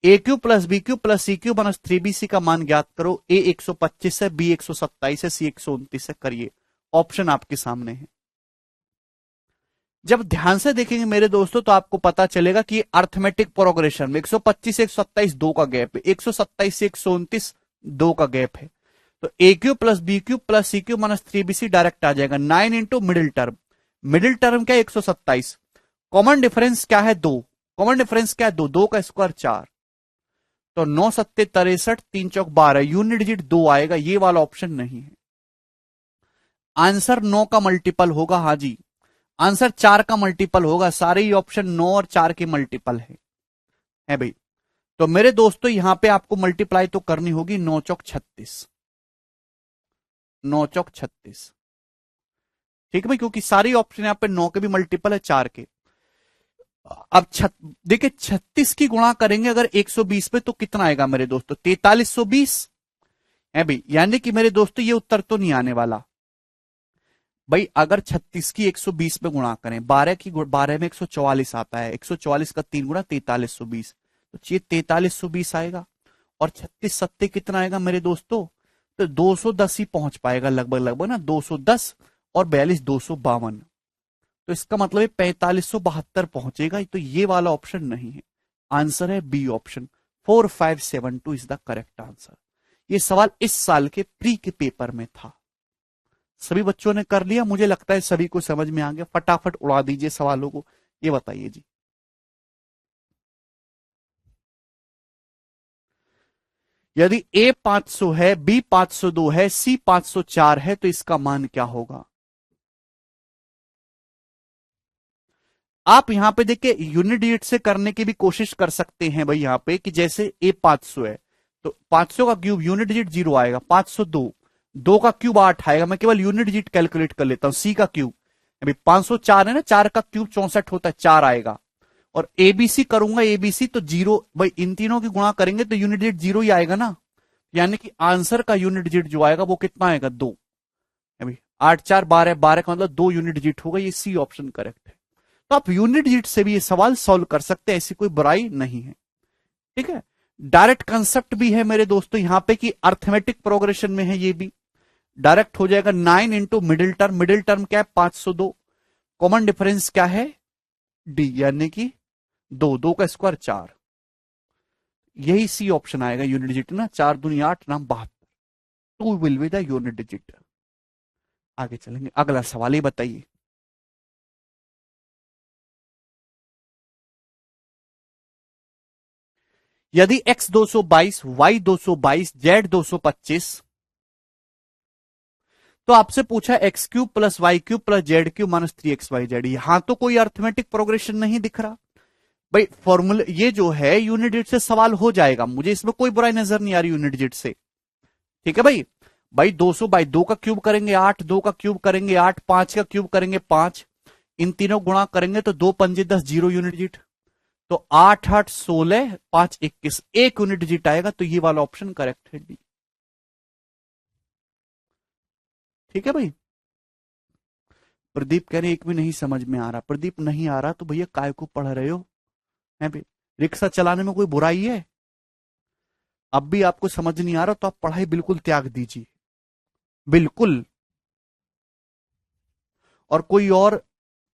A cube plus B cube plus C cube minus 3bc का मान ज्ञात करो। ए 125 है, बी 127 है, सी 129 है। करिए, ऑप्शन आपके सामने है। जब ध्यान से देखेंगे मेरे दोस्तों तो आपको पता चलेगा कि अर्थमेटिक प्रोग्रेशन में 125 से 127 दो का गैप है, 127 से 129 दो का गैप है। तो ए cube plus B cube plus सी क्यू माइनस 3bc डायरेक्ट आ जाएगा। 9 into middle term, middle term क्या है 127, कॉमन डिफरेंस क्या है 2, कॉमन डिफरेंस क्या है 2, 2 का स्क्वायर 4, तो 9 सत्ते 63, 3 चौक 12, यूनिट डिजिट 2 आएगा। ये वाला ऑप्शन नहीं है। आंसर 9 का मल्टीपल होगा, हाँ जी आंसर 4 का मल्टीपल होगा। सारे ही ऑप्शन 9 और 4 के मल्टीपल है भाई। तो मेरे दोस्तों यहां पे आपको मल्टीप्लाई तो करनी होगी, 9 चौक 36, 9 चौक 36। ठीक है भाई, क्योंकि सारी ऑप्शन यहां पे 9 के भी मल्टीपल है 4 के। अब देखिए 36 की गुणा करेंगे अगर 120 पे तो कितना आएगा मेरे दोस्तों, 4320 है भाई। यानी कि मेरे दोस्तों ये उत्तर तो नहीं आने वाला भाई। अगर 36 की 120 में गुणा करें, 12 में 144 आता है, 144 का 3 गुणा 4320, तो ये 4320 आएगा। और 36 सत्ते कितना आएगा मेरे दोस्तों, तो 210 ही पहुंच पाएगा लगभग लगभग ना, 210 और 42 252, तो इसका मतलब है 4572 पहुंचेगा। तो ये वाला ऑप्शन नहीं है, आंसर है B option, 4572 is the correct answer. ये सवाल इस साल के प्री के पेपर में था। सभी बच्चों ने कर लिया, मुझे लगता है सभी को समझ में आ गया। फटाफट उड़ा दीजिए सवालों को। ये बताइए जी, यदि ए 500 है, बी 502 है, सी 504 है तो इसका मान क्या होगा? आप यहां पे देखिए यूनिट डिजिट से करने की भी कोशिश कर सकते हैं भाई। यहां पे कि जैसे ए 500 है तो 500 का क्यूब यूनिट डिजिट 0 आएगा, 502, 2 का क्यूब 8 आएगा। मैं केवल यूनिट डिजिट कैलकुलेट कर लेता हूं। सी का क्यूब अभी 504 है ना, 4 का क्यूब 64 होता है, 4 आएगा। और एबीसी करूंगा, एबीसी तो 0 भाई, इन तीनों की गुणा करेंगे तो यूनिट डिजिट 0 ही आएगा ना। यानी कि आंसर का यूनिट डिजिट जो आएगा वो कितना आएगा, 2। अभी 8 4 12, 12 का मतलब 2 यूनिट डिजिट होगा। ये सी ऑप्शन करेक्ट है। तो आप यूनिट डिजिट से भी ये सवाल सॉल्व कर सकते हैं, ऐसी कोई बुराई नहीं है। ठीक है, डायरेक्ट कंसेप्ट भी है मेरे दोस्तों यहां पे कि अर्थमेटिक प्रोग्रेशन में है, ये भी डायरेक्ट हो जाएगा। 9 into middle term, middle term क्या है 502, कॉमन डिफरेंस क्या है डी, यानी कि 2, 2 का स्क्वायर 4, यही सी ऑप्शन आएगा यूनिट डिजिट ना। 4 दूनी 8 नाम 72, 2 will be the unit digit. आगे चलेंगे, अगला सवाल ही बताइए। यदि x 222, y 222, z 225, तो आपसे पूछा X cube plus Y cube plus Z cube minus 3xyz। यहां तो कोई अर्थमेटिक प्रोग्रेशन नहीं दिख रहा भाई। फॉर्मूला ये जो है यूनिट डिजिट से सवाल हो जाएगा, मुझे इसमें कोई बुराई नजर नहीं आ रही यूनिट डिजिट से। ठीक है भाई, भाई 200 बाई 2 का क्यूब करेंगे 8, 2 का क्यूब करेंगे 8, 5 का क्यूब करेंगे 5, इन तीनों गुणा करेंगे तो 2 पंजे 10, 0 यूनिट डिजिट। तो 8 8 16, 5 21, 1 यूनिट डिजिट आएगा। तो ये वाला ऑप्शन करेक्ट है, डी। ठीक है भाई। प्रदीप कह रहे एक भी नहीं समझ में आ रहा। प्रदीप नहीं आ रहा तो भैया काय को पढ़ रहे हो? है भाई, रिक्शा चलाने में कोई बुराई है? अब भी आपको समझ नहीं आ रहा तो आप पढ़ाई बिल्कुल त्याग दीजिए, बिल्कुल। और कोई और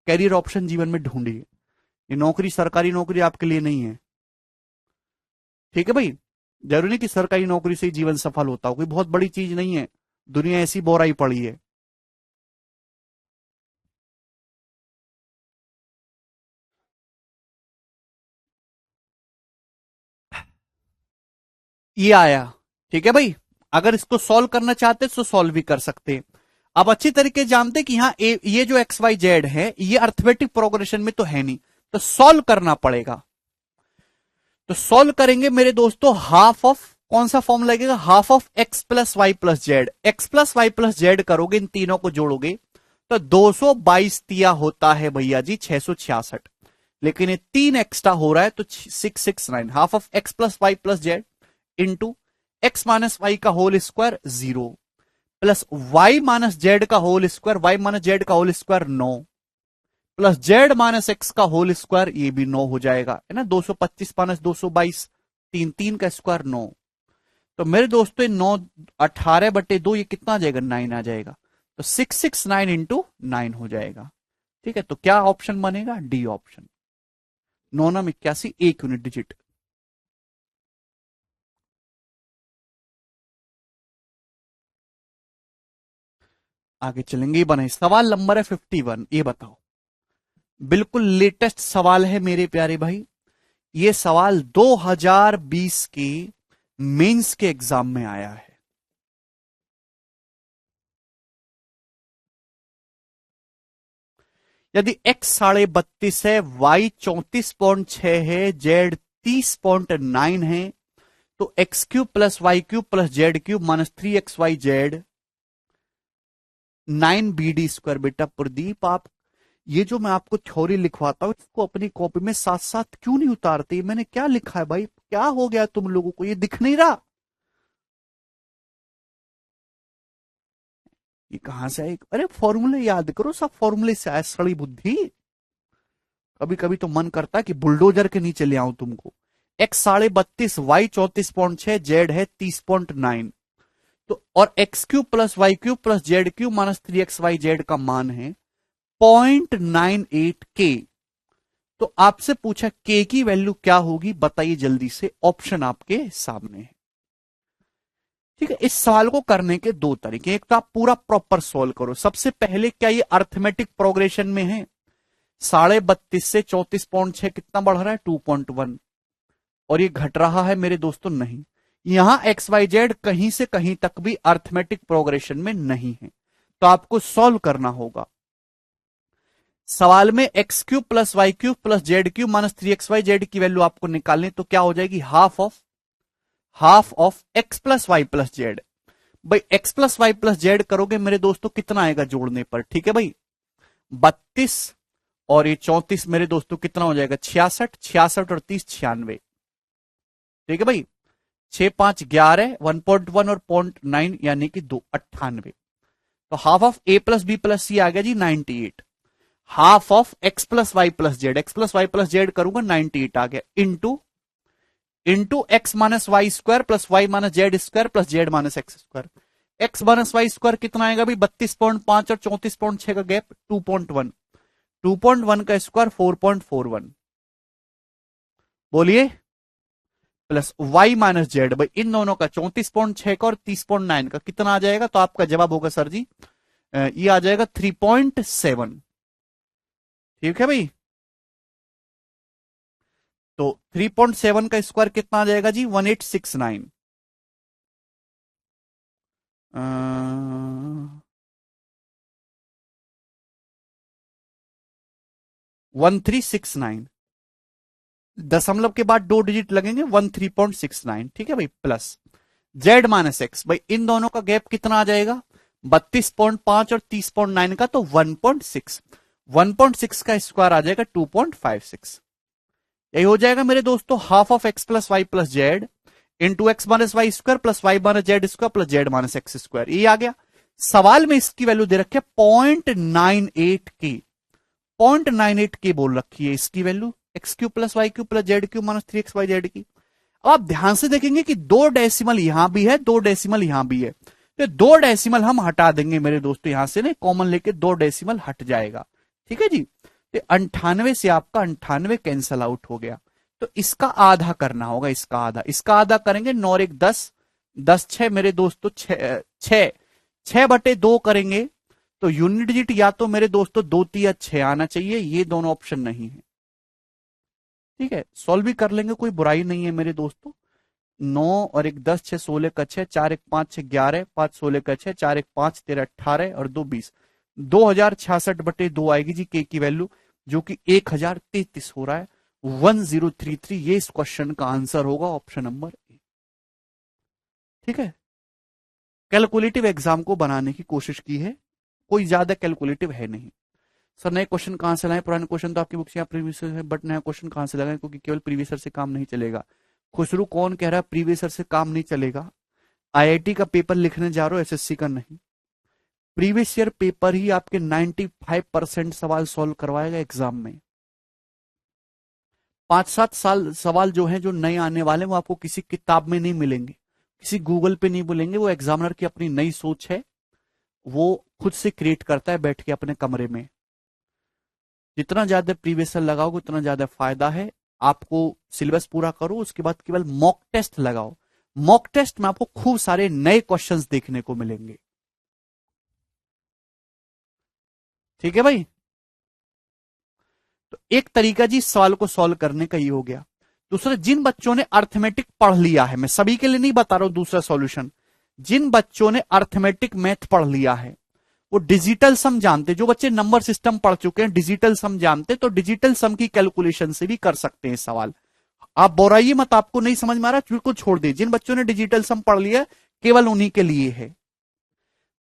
कैरियर ऑप्शन जीवन में ढूंढिए। ये नौकरी, सरकारी नौकरी आपके लिए नहीं है। ठीक है भाई। जरूरी नहीं कि सरकारी नौकरी से ही जीवन सफल होता हो, कोई बहुत बड़ी चीज नहीं है। दुनिया ऐसी बोराई पड़ी है। ये आया। ठीक है भाई। अगर इसको सॉल्व करना चाहते तो सॉल्व भी कर सकते हैं। अब अच्छी तरीके जानते हैं कि यहां ये जो एक्स वाई जेड है ये अर्थमेटिक प्रोग्रेशन में तो है नहीं, तो सॉल्व करना पड़ेगा। तो सॉल्व करेंगे मेरे दोस्तों, हाफ ऑफ कौन सा फॉर्म लगेगा? Half of x plus Y plus Z. X plus Y plus Z करोगे, इन तीनों को जोड़ोगे तो 222 तिया होता है भैया जी 666। लेकिन ये 3 एक्स्ट्रा हो रहा है तो 669। Half of x plus Y plus Z into x minus Y का whole square 0 plus Y minus z का whole square, y minus z का whole square 9 plus Z minus x का होल स्क्वायर, ये भी 9 हो जाएगा, है ना। 225 माइनस 222, 3 3 का स्क्वायर 9। तो मेरे दोस्तों 9 18/2 ये कितना आ जाएगा? 9 आ जाएगा। तो 669 इंटू 9 हो जाएगा। ठीक है। तो क्या ऑप्शन बनेगा? D option. 9 9 81, 1 unit digit. आगे चलेंगे। ये बने सवाल नंबर है 51। ये बताओ, बिल्कुल लेटेस्ट सवाल है मेरे प्यारे भाई। ये सवाल 2020 के मेंस के एग्जाम में आया है। यदि x 32.5 है, y 34.6 है, z 30.9 है, तो x cube plus Y cube plus Z cube minus 3xyz 9bd²। बेटा प्रदीप, आप ये जो मैं आपको थ्योरी लिखवाता हूं इसको अपनी कॉपी में साथ साथ क्यों नहीं उतारते? मैंने क्या लिखा है भाई? क्या हो गया तुम लोगों को? ये दिख नहीं रहा? ये कहां से आए? अरे फॉर्मूले याद करो, सब फॉर्मूले से आए, सड़ी बुद्धि। कभी कभी तो मन करता है कि बुलडोजर के नीचे ले आऊं तुमको। एक्स 32.5, वाई 34.6, जेड है 30.9। तो और X cube plus Y cube plus Z cube minus 3xyz का मान है 0.98 k। तो आपसे पूछा के की वैल्यू क्या होगी, बताइए जल्दी से। ऑप्शन आपके सामने है। ठीक है। इस सवाल को करने के दो तरीके। एक तो आप पूरा प्रॉपर सॉल्व करो। सबसे पहले, क्या ये अर्थमेटिक प्रोग्रेशन में है? 32.5 से 34.6 कितना बढ़ रहा है? 2.1। और ये घट रहा है मेरे दोस्तों? नहीं। यहां एक्स वाई जेड कहीं से कहीं तक भी अर्थमेटिक प्रोग्रेशन में नहीं है। तो आपको सॉल्व करना होगा। सवाल में x cube plus Y cube plus Z cube minus 3xyz की वैल्यू आपको निकालनी, तो क्या हो जाएगी? Half of x plus Y plus z. भाई x plus Y plus Z करोगे मेरे दोस्तों, कितना आएगा जोड़ने पर? ठीक है भाई। 32 और ये 34 मेरे दोस्तों कितना हो जाएगा? 66, 66 और 30 96। ठीक है भाई। 6 5 11, 1.1 और 0.9 यानी कि 2 98। तो half of A plus B plus c आ गया जी 98। Half of x plus Y plus Z, x plus Y plus z करूंगा 98 आ गया, into x minus Y square plus Y minus Z square plus Z minus x square. X minus Y square कितना आएगा भाई? 32.5 और 34.6 का gap 2.1। 2.1 का square 4.41। बोलिए। प्लस वाई माइनस जेड, भाई इन दोनों का 34.6 का और 30.9 का कितना आ जाएगा? तो आपका जवाब होगा सर जी ये आ जाएगा 3.7। ठीक है भाई। तो 3.7 का स्क्वायर कितना आ जाएगा जी? 1869। 1369। दशमलव के बाद 2 डिजिट लगेंगे, 13.69। ठीक है भाई। प्लस जेड माइनस एक्स, भाई इन दोनों का गैप कितना आ जाएगा? 32.5 और 30.9 का, तो 1.6। 1.6 का स्क्वायर आ जाएगा 2.56। यही हो जाएगा मेरे दोस्तों half of x plus Y plus Z into x minus Y square plus Y minus Z square plus Z minus x square. ये आ गया। सवाल में इसकी वैल्यू दे रखी है 0.98 के, 0.98 के बोल रखी है इसकी value, X cube plus Y cube plus Z cube minus 3x Y Z की। अब आप ध्यान से देखेंगे कि दो डेसिमल यहां भी है, दो डेसिमल यहां भी है, तो दो डेसिमल हम हटा देंगे मेरे दोस्तों, यहां से ना कॉमन लेके दो डेसिमल हट जाएगा। ठीक है जी। तो 98 से आपका 98 कैंसल आउट हो गया। तो इसका आधा करना होगा, इसका आधा, इसका आधा करेंगे 9 और 1 10, 10 6 मेरे दोस्तों 6/2 करेंगे तो यूनिट डिजिट या तो मेरे दोस्तों 2 3 6 आना चाहिए, ये दोनों ऑप्शन नहीं है। ठीक है, सॉल्व भी कर लेंगे, कोई बुराई नहीं है मेरे दोस्तों। 9 और 1 10 6 16 का 6, 4 1 5 6 11, 5 16 का 6, 4 1 5 13 18 और 2 20, 2066/2 आएगी जी के की वैल्यू, जो कि 1033 हो रहा है, 1033। ये इस क्वेश्चन का आंसर होगा, ऑप्शन नंबर ए। ठीक है, कैलकुलेटिव एग्जाम को बनाने की कोशिश की है, कोई ज्यादा कैलकुलेटिव है नहीं। सर नए क्वेश्चन कहां से लाएं, पुराने क्वेश्चन तो आपकी बुक्स या प्रीवियस है, बट नया क्वेश्चन कहां से लगाएं, क्योंकि केवल प्रीवियसर से काम नहीं चलेगा। खुसरू कौन कह रहा है प्रीवियसर से काम नहीं चलेगा? आईआईटी का पेपर लिखने जा रहे हो, एसएससी का नहीं। प्रीवियस ईयर पेपर ही आपके 95% सवाल सॉल्व करवाएगा एग्जाम में। 5-7 साल सवाल जो है, जो नए आने वाले, वो आपको किसी किताब में नहीं मिलेंगे, किसी गूगल पे नहीं मिलेंगे, वो एग्जामिनर की अपनी नई सोच है, वो खुद से क्रिएट करता है बैठ के अपने कमरे में। जितना ज्यादा प्रीवियस ईयर लगाओगे उतना ज्यादा फायदा है आपको। सिलेबस पूरा करो, उसके बाद केवल मॉक टेस्ट लगाओ। मॉक टेस्ट में आपको खूब सारे नए क्वेश्चंस देखने को मिलेंगे। ठीक है भाई। तो एक तरीका जी सवाल को सॉल्व करने का ये हो गया। दूसरा, जिन बच्चों ने अर्थमेटिक पढ़ लिया है, मैं सभी के लिए नहीं बता रहा हूं दूसरा सॉल्यूशन, जिन बच्चों ने अर्थमेटिक मैथ पढ़ लिया है वो डिजिटल सम जानते, जो बच्चे नंबर सिस्टम पढ़ चुके हैं डिजिटल सम जानते, तो डिजिटल सम की कैलकुलेशन से भी कर सकते हैं सवाल। आप बोराइए मत, आपको नहीं समझ में आ रहा बिल्कुल छोड़ दे, जिन बच्चों ने डिजिटल सम पढ़ लिया केवल उन्हीं के लिए है।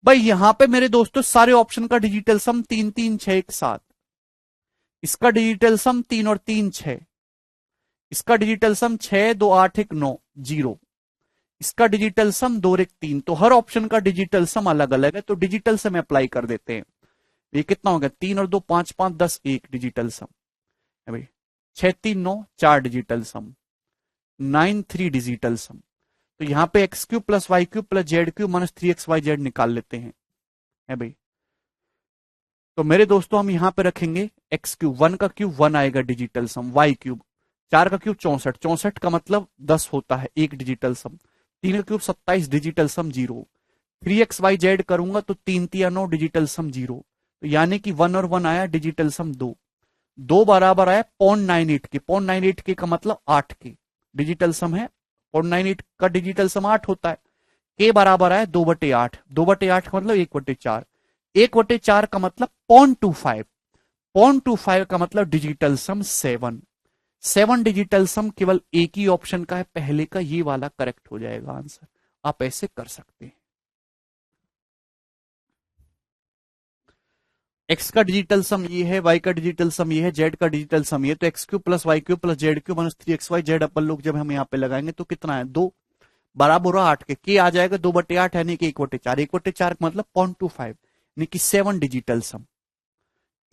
भाई यहां पे मेरे दोस्तों सारे ऑप्शन का डिजिटल सम 3 3 6 एक साथ, इसका डिजिटल सम 3 और 3 6, इसका डिजिटल सम 6 2 8 1 9 0, इसका डिजिटल सम 2 और 1 3। तो हर ऑप्शन का डिजिटल सम अलग अलग है, तो डिजिटल सम अप्लाई कर देते हैं। ये कितना हो गया, 3 और 2 5 5 10 1 डिजिटल सम है भाई, 6 3 9 4 डिजिटल सम, 9 3 डिजिटल सम। तो यहां पे X cube plus Y cube plus Z cube minus 3xyz निकाल लेते हैं, है भाई। तो मेरे दोस्तों हम यहां पे रखेंगे एक्स क्यूब, 1 का क्यूब 1 आएगा डिजिटल सम, वाई क्यूब 4 का क्यूब 64, 64 का मतलब 10 होता है, एक डिजिटल सम, 3 का क्यूब 27 डिजिटल सम 0, 3xyz करूंगा तो 3 3 9 डिजिटल सम 0, तो यानी कि 1 और 1 आया डिजिटल सम 2, 2 बराबर आया 0.98 के, 0.98 के का मतलब 8 के डिजिटल सम है, 0.98 का डिजिटल सम 8 होता है, के बराबर आया 2/8, 2/8 का मतलब 1/4, 1/4 का मतलब 0.25, 0.25 का मतलब डिजिटल सम 7, 7 डिजिटल सम केवल एक ही ऑप्शन का है, पहले का, ये वाला करेक्ट हो जाएगा आंसर। आप ऐसे कर सकते हैं। एक्स का डिजिटल सम ये है, वाई का डिजिटल सम ये है, जेड का डिजिटल सम ये, तो X cube plus Y cube plus Z cube minus 3xyz अपन लोग जब हम यहाँ पे लगाएंगे तो कितना है, 2 बराबर 8 के आ जाएगा 2/8 यानी कि 1/4, 1/4 का मतलब 0.25 यानी कि 7 डिजिटल सम,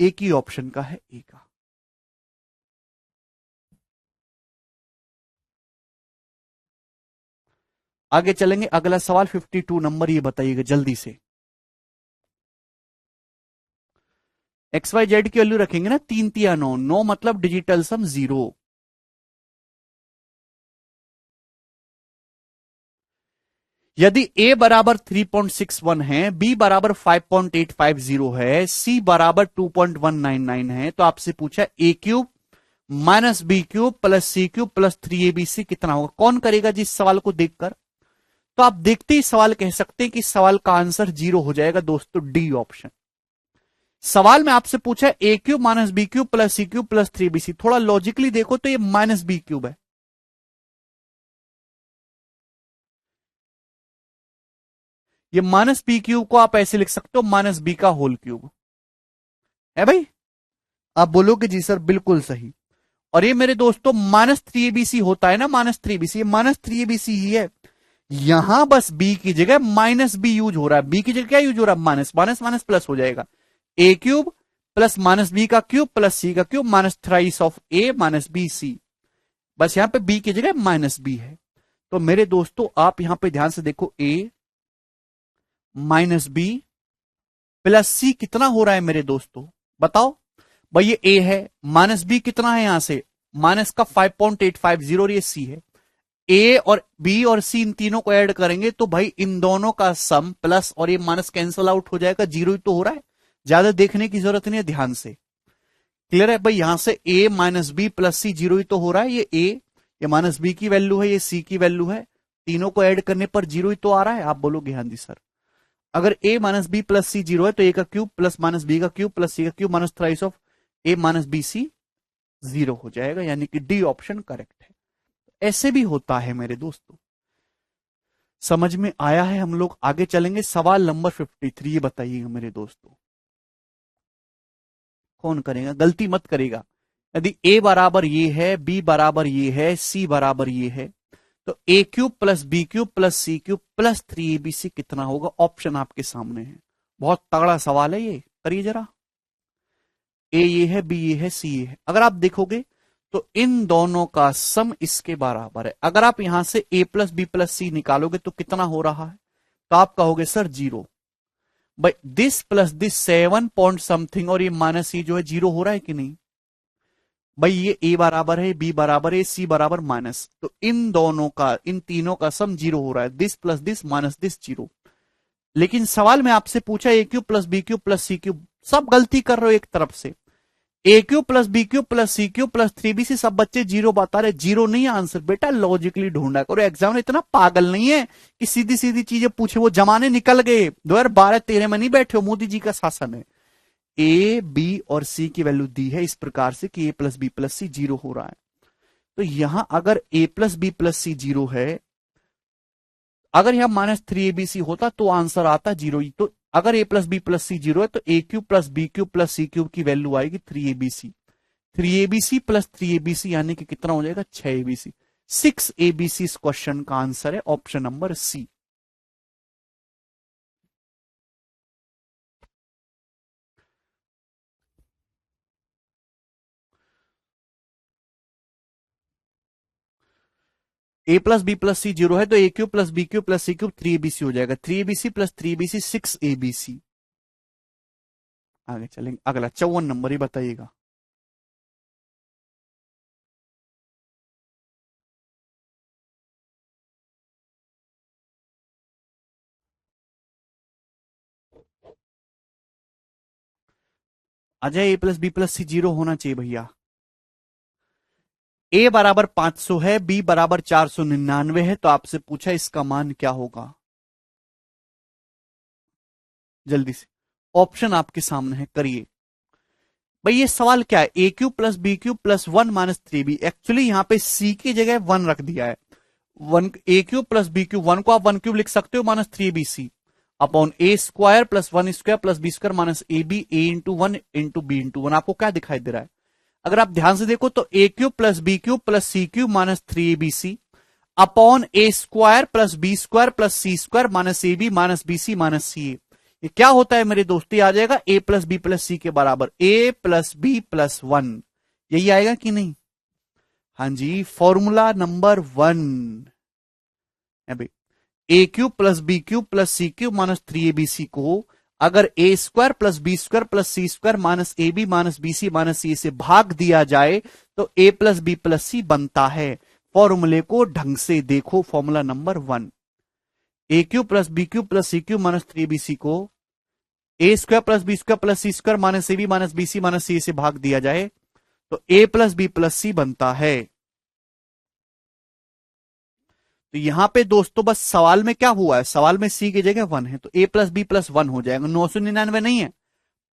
एक ही ऑप्शन का है, ए का। आगे चलेंगे, अगला सवाल 52 नंबर, ये बताइएगा जल्दी से। एक्स वाई जेड की वैल्यू रखेंगे ना, 3 3 9, 9 मतलब डिजिटल सम 0, यदि a बराबर 3.61 है, b बराबर 5.850 है, c बराबर 2.199 है, तो आपसे पूछा a cube minus B cube plus C cube plus 3abc कितना होगा। कौन करेगा जी इस सवाल को देखकर? तो आप देखते ही सवाल कह सकते हैं कि सवाल का आंसर 0 हो जाएगा दोस्तों, डी ऑप्शन। सवाल में आपसे पूछा a cube minus B cube plus C cube plus 3abc, थोड़ा लॉजिकली देखो तो ये माइनस बी क्यूब है, ये माइनस बी क्यूब को आप ऐसे लिख सकते हो माइनस बी का होल क्यूब, है भाई। आप बोलोगे जी सर बिल्कुल सही। और ये मेरे दोस्तों -3abc होता है ना, -3abc, ये -3abc ही है। यहां बस बी की जगह -b यूज हो रहा है। बी की जगह क्या यूज हो रहा है, माइनस माइनस माइनस प्लस हो जाएगा। ए क्यूब प्लस -b का क्यूब प्लस c का cube minus thrice of a minus B C. बस यहां पे b की जगह -b है। तो मेरे दोस्तों आप यहां पे ध्यान से देखो, a -b प्लस c कितना हो रहा है मेरे दोस्तों, बताओ। भाई ये a है, -b कितना है यहां से, माइनस का 5.850 और ये c है। ए और बी और सी इन तीनों को ऐड करेंगे तो भाई इन दोनों का सम प्लस और ये माइनस कैंसल आउट हो जाएगा, जीरो ही तो हो रहा है। ज्यादा देखने की जरूरत नहीं है, ध्यान से। क्लियर है भाई, यहां से ए माइनस बी प्लस सी जीरो ही तो हो रहा है। ये ए, ये माइनस बी की वैल्यू है, ये सी की वैल्यू है। तीनों को ऐड करने पर जीरो ही तो आ रहा है। आप बोलोगे हाँ जी सर। अगर A minus B plus C zero है तो ए का क्यूब प्लस माइनस बी का क्यूब प्लस सी का cube minus thrice of A minus B C zero हो जाएगा, यानी कि डी ऑप्शन करेक्ट है। ऐसे भी होता है मेरे दोस्तों। समझ में आया है। हम लोग आगे चलेंगे, सवाल नंबर 53। ये बताइएगा मेरे दोस्तों, कौन करेगा, गलती मत करेगा। यदि ए बराबर ये है, बी बराबर ये है, सी बराबर ये है, तो ए cube plus B cube plus सी क्यूब प्लस 3abc कितना होगा। ऑप्शन आपके सामने है। बहुत तगड़ा सवाल है ये, करिए जरा। ए ये है, बी ये है, सी ये है। अगर आप देखोगे तो इन दोनों का सम इसके बराबर है। अगर आप यहां से ए प्लस बी प्लस सी निकालोगे तो कितना हो रहा है, तो आप कहोगे सर जीरो। भाई this plus this 7 point something और ये माइनस सी जो है जीरो हो रहा है कि नहीं। भाई ये ए बराबर है, बी बराबर है, सी बराबर माइनस, तो इन दोनों का, इन तीनों का सम जीरो हो रहा है। This plus this minus this zero. लेकिन सवाल में आपसे पूछा a cube plus B cube plus C cube, सब गलती कर रहे हो एक तरफ से। A cube plus B cube plus C cube plus 3b से सब बच्चे जीरो बता रहे। जीरो नहीं है आंसर बेटा, लॉजिकली ढूंढा करो। एग्जाम में इतना पागल नहीं है कि सीधी सीधी चीजें पूछे, वो जमाने निकल गए। 2012-13 में नहीं बैठे हो, मोदी जी का शासन है। ए बी और सी की वैल्यू दी है इस प्रकार से कि ए प्लस बी प्लस सी जीरो हो रहा है। तो यहां अगर ए प्लस बी प्लस सी जीरो है, अगर यहां -3abc होता तो आंसर आता जीरो ही। तो अगर ए प्लस बी प्लस सी जीरो है तो ए cube plus B cube plus सी क्यूब की वैल्यू आएगी 3abc। 3abc प्लस 3abc यानी कि कितना हो जाएगा, 6abc। 6abc इस क्वेश्चन का आंसर है, option number c. A plus B plus C zero है तो ए cube plus B cube plus सी क्यूब 3abc हो जाएगा। 3abc plus 3abc 6abc। आगे चलेंगे, अगला 54 नंबर ही बताइएगा। अजय ए प्लस बी प्लस सी जीरो होना चाहिए भैया। ए बराबर 500 है, बी बराबर 499 है, तो आपसे पूछा इसका मान क्या होगा। जल्दी से, ऑप्शन आपके सामने है, करिए। भाई ये सवाल क्या है, ए cube plus B cube plus 1 - 3b। Actually यहां पे सी की जगह 1 रख दिया है। वन, ए क्यूब प्लस बी क्यूब, 1 को आप 1 क्यूब लिख सकते हो, -3bc upon A square plus 1 square plus B square minus A B, A into 1 into B into 1। आपको क्या दिखाई दे रहा है, अगर आप ध्यान से देखो तो ए cube plus B cube plus C cube -3abc upon A square plus B square plus C square minus A B minus B C minus C a. ये क्या होता है मेरे दोस्तों, आ जाएगा a plus B plus c के बराबर, ए प्लस बी प्लस 1। यही आएगा कि नहीं। हाँ जी, फॉर्मूला नंबर 1 है भाई। A cube plus B cube plus C cube -3abc को अगर a square plus B square plus C square minus A B minus B C minus सी से भाग दिया जाए तो ए प्लस बी प्लस सी बनता है। फॉर्मूले को ढंग से देखो, formula number 1, a cube plus B cube plus C cube -3abc को ए square plus B square plus C square minus A B minus B C minus सी से भाग दिया जाए तो ए प्लस बी प्लस सी बनता है। तो यहां पे दोस्तों बस सवाल में क्या हुआ है, सवाल में सी की जगह 1 है तो ए प्लस बी प्लस 1 हो जाएगा। 999 नहीं है,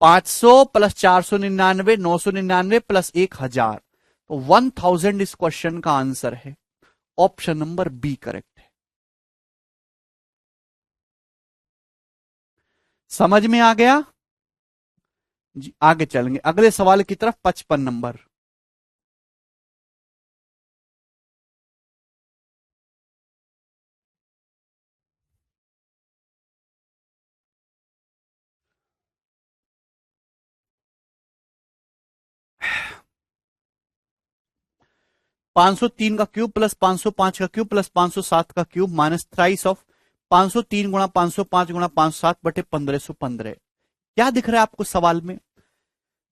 500 प्लस 499, 999 प्लस 1000, तो 1000 इस क्वेश्चन का आंसर है। ऑप्शन नंबर बी करेक्ट है। समझ में आ गया। जी आगे चलेंगे अगले सवाल की तरफ। 55 नंबर। पांच सौ तीन का क्यूब प्लस 505 का क्यूब प्लस 507 का क्यूब माइनस थ्राइस ऑफ 503 गुणा 505 गुणा 507 बटे 1515। क्या दिख रहा है आपको सवाल में?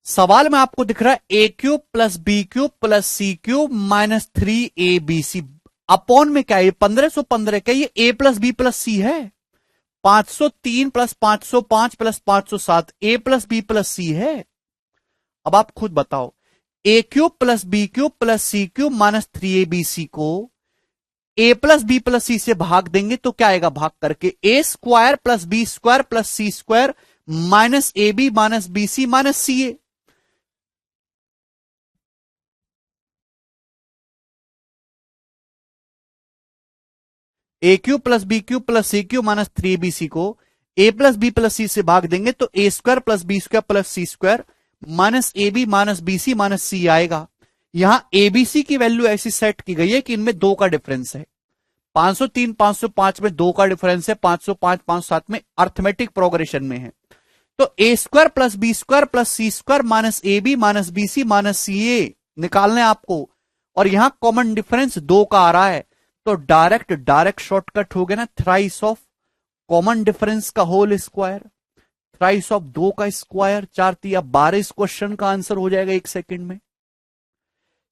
सवाल में आपको दिख रहा है ए cube plus B cube plus सी क्यूब माइनस 3 ABC। अपॉन में क्या है? 1515 क्या ये ए प्लस बी प्लस सी है? 503 plus 505 plus 507 A plus B plus C है। अब आप खुद बताओ, ए cube plus B cube plus सी क्यूब माइनस 3 ABC को ए प्लस बी प्लस सी से भाग देंगे तो क्या आएगा? भाग करके A square plus B square plus C square minus A B minus B C minus C A. A cube plus B cube plus C cube minus 3 ABC को ए plus B plus C से भाग देंगे तो ए square plus B square plus C square minus A B minus B C minus C आएगा। यहां ABC की value ऐसी set की गई है कि इनमें दो का डिफरेंस है। 503 505 में दो का डिफरेंस है, 505 507 में अर्थमेटिक प्रोग्रेशन में है। तो ए square plus B square plus C square minus A B minus B C minus C A निकालना है आपको। और यहां कॉमन डिफरेंस दो का आ रहा है तो डायरेक्ट शॉर्टकट हो गया ना, थ्राइस ऑफ कॉमन डिफरेंस का होल स्क्वायर, थ्राइस ऑफ दो का स्क्वायर, 4×3 = 12। इस क्वेश्चन का आंसर हो जाएगा 1 सेकंड में।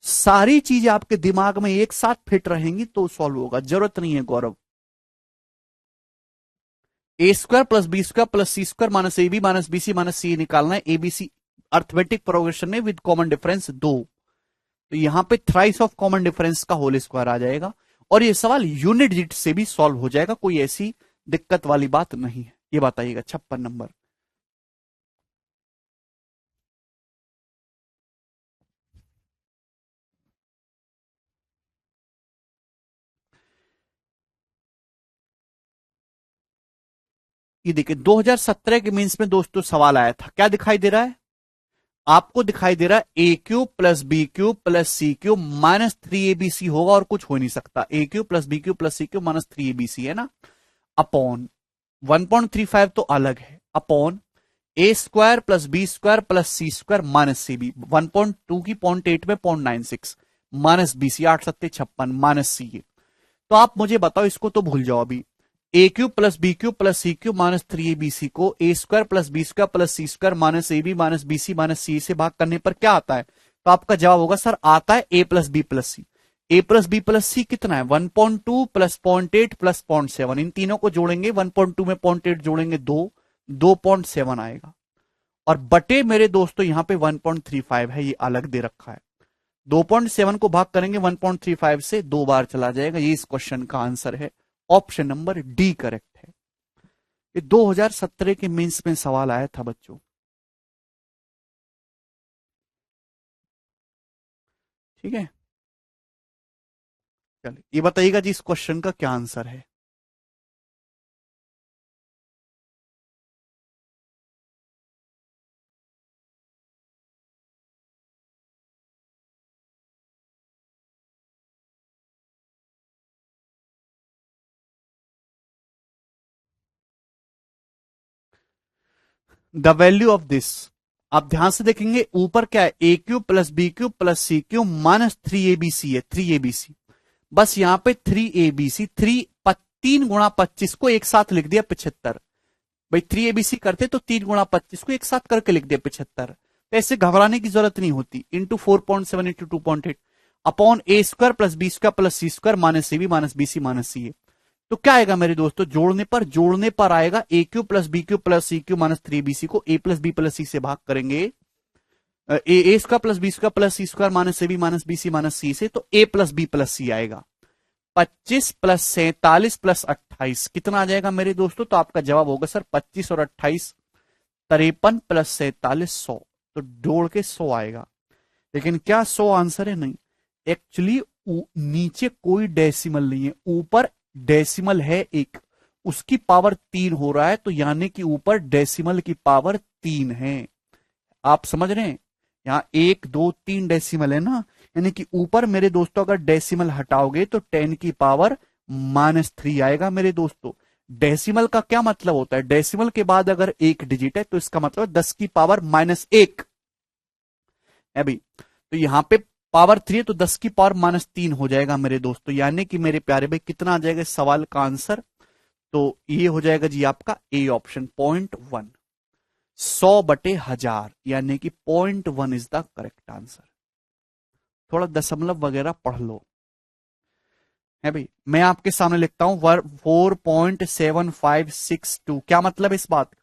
सारी चीजें आपके दिमाग में एक साथ फिट रहेंगी तो सॉल्व होगा, जरूरत नहीं है Gaurav. A square plus B square plus C square minus A B minus B C minus C निकालना है एबीसी अर्थमेटिक प्रोग्रेशन में विद कॉमन डिफरेंस दो। तो यहां पे थ्राइस ऑफ कॉमन डिफरेंस का होल स्क्वायर आ जाएगा और ये सवाल यूनिट डिजिट से भी सॉल्व हो जाएगा, कोई ऐसी दिक्कत वाली बात नहीं है। ये बताइएगा 56 नंबर। ये देखिए 2017 के मीन्स में दोस्तों सवाल आया था। क्या दिखाई दे रहा है आपको? दिखाई दे रहा है ए cube plus B cube plus सी क्यूब माइनस 3 ABC होगा और कुछ हो नहीं सकता। A cube plus B cube plus C cube minus 3 ABC है ना, अपॉन 1.35 तो अलग है, अपॉन ए square plus B square plus सी स्क्वायर माइनस सी बी 1.2 की 0.8 में 0.96 माइनस बी सी 8×7=56 माइनस सी ए। तो आप मुझे बताओ, इसको तो भूल जाओ अभी। A cube plus B cube plus C cube minus 3 ABC को ए square plus B square plus C square minus A B minus B C minus सी से भाग करने पर क्या आता है? तो आपका जवाब होगा सर आता है a plus B plus C. A plus B plus सी कितना है? 1.2 प्लस 0.8 प्लस 0.7। इन तीनों को जोड़ेंगे, 1.2 में 0.8 जोड़ेंगे 2.7 आएगा। और बटे मेरे दोस्तों यहां पे 1.35 है, ये अलग दे रखा है। 2.7 को भाग करेंगे 1.35 से, 2 बार चला जाएगा। ये इस क्वेश्चन का आंसर है, ऑप्शन नंबर डी करेक्ट है। ये 2017 के मेंस में सवाल आया था बच्चों। ठीक है, चलिए ये बताइएगा जी इस क्वेश्चन का क्या आंसर है। द वैल्यू ऑफ दिस, आप ध्यान से देखेंगे ऊपर क्या है? ए cube plus B cube plus सी क्यूब माइनस 3 ABC है, 3 ABC। बस यहां पे 3 ABC, 3×25 को एक साथ लिख दिया 75। भाई 3 ABC करते तो 3×25 को एक साथ करके लिख दिया 75। तो ऐसे घबराने की जरूरत नहीं होती। Into 4.7 into 2.8 upon A square plus B square plus C square minus A B minus B C minus सी ए। तो क्या आएगा मेरे दोस्तों? जोड़ने पर आएगा A cube plus B cube plus C cube minus 3 ABC को ए प्लस बी प्लस सी से भाग करेंगे A square plus B square plus C square minus A B minus B C minus सी से, तो ए प्लस बी प्लस सी आएगा। 25 plus 47 plus 28 कितना आ जाएगा मेरे दोस्तों? तो आपका जवाब होगा सर 25 और 28 53 प्लस 47 100। तो जोड़ के 100 आएगा। लेकिन क्या 100 आंसर है? नहीं, एक्चुअली नीचे कोई डेसिमल नहीं है, ऊपर डेसिमल है एक, उसकी पावर 3 हो रहा है। तो यानी कि ऊपर डेसिमल की पावर 3 है। आप समझ रहे हैं, यहाँ 1 2 3 डेसिमल है ना, यानी कि ऊपर मेरे दोस्तों अगर डेसिमल हटाओगे तो 10⁻³ आएगा मेरे दोस्तों। डेसिमल का क्या मतलब होता है, डेसिमल के बाद अगर एक डिजिट है तो इसका मतलब 10⁻⁻1 है भाई। तो यहाँ पे पावर 3 है तो 10⁻³ हो जाएगा मेरे दोस्तों, यानी कि मेरे प्यारे भाई कितना आ जाएगा इस सवाल का आंसर, तो ये हो जाएगा जी आपका ए ऑप्शन 0.1, 100/1000, यानी कि 0.1 इज द करेक्ट आंसर। थोड़ा दशमलव वगैरह पढ़ लो है भाई। मैं आपके सामने लिखता हूं 4.7562, क्या मतलब इस बात का,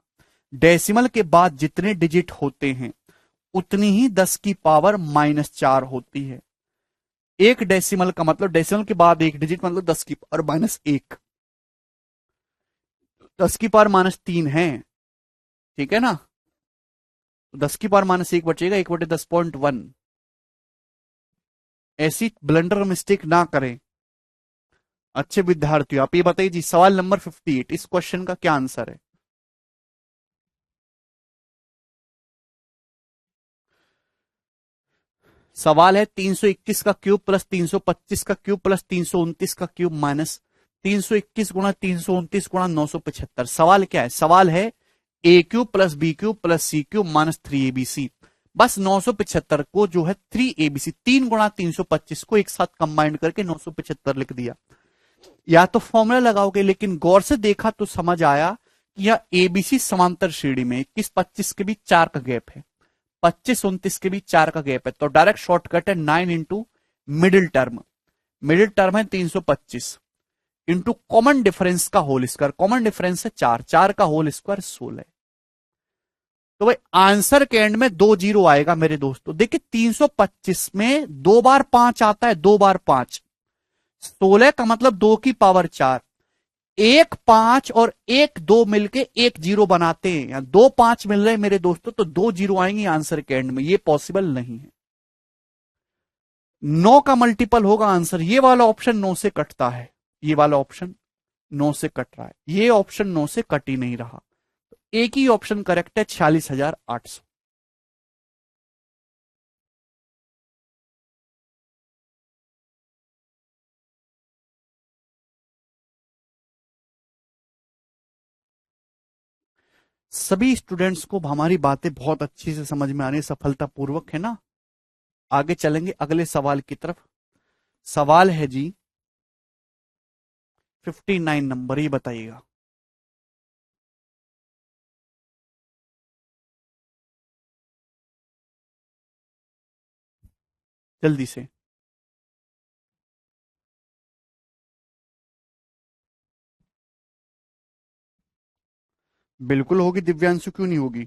डेसिमल के बाद जितने डिजिट होते हैं उतनी ही 10⁻⁻4 होती है। एक डेसिमल का मतलब डेसिमल के बाद एक डिजिट मतलब 10⁻⁻1, 10⁻³ है, ठीक है ना। तो 10⁻⁻1 बचेगा, 1/10.1। ऐसी ब्लंडर मिस्टेक ना करें अच्छे विद्यार्थियों। आप ये बताइए जी, सवाल नंबर 58, इस क्वेश्चन का क्या आंसर है। सवाल है 321 का क्यूब प्लस 325 का क्यूब प्लस 329 का क्यूब माइनस 321 गुणा 329 गुणा 975। सवाल क्या है, सवाल है ए cube plus B cube plus सी क्यूब माइनस 3abc। बस 975 को जो है 3abc 3 गुणा 325 को एक साथ कंबाइंड करके 975 लिख दिया। या तो फॉर्मूला लगाओगे, लेकिन गौर से देखा तो समझ आया कि यह एबीसी समांतर श्रेणी में 21-25 के बीच 4 का गैप है, 25-29 के बीच 4 का गैप है, तो डायरेक्ट शॉर्टकट है 9 into middle term, middle term है 325 इंटू कॉमन डिफरेंस का होल स्क्वायर, कॉमन डिफरेंस है 4, 4 का होल स्क्वायर 16। तो भाई आंसर के एंड में 2 जीरो आएगा मेरे दोस्तों। देखिए 325 में 2 बार 5 आता है, 2 बार 5, 16 का मतलब 2⁴, एक 5 और एक 2 मिलके एक जीरो बनाते हैं, या 2 5 मिल रहे हैं मेरे दोस्तों, तो 2 जीरो आएंगे आंसर के एंड में, ये पॉसिबल नहीं है। 9 का मल्टीपल होगा आंसर, ये वाला ऑप्शन 9 से कटता है, ये वाला ऑप्शन 9 से कट रहा है, ये ऑप्शन 9 से कट ही नहीं रहा, तो एक ही ऑप्शन करेक्ट है 46,800। सभी स्टूडेंट्स को हमारी बातें बहुत अच्छी से समझ में आ रही है, सफलतापूर्वक है ना। आगे चलेंगे अगले सवाल की तरफ। सवाल है जी 59 नंबर, ये बताइएगा। जल्दी से। बिल्कुल होगी दिव्यांशु, क्यों नहीं होगी।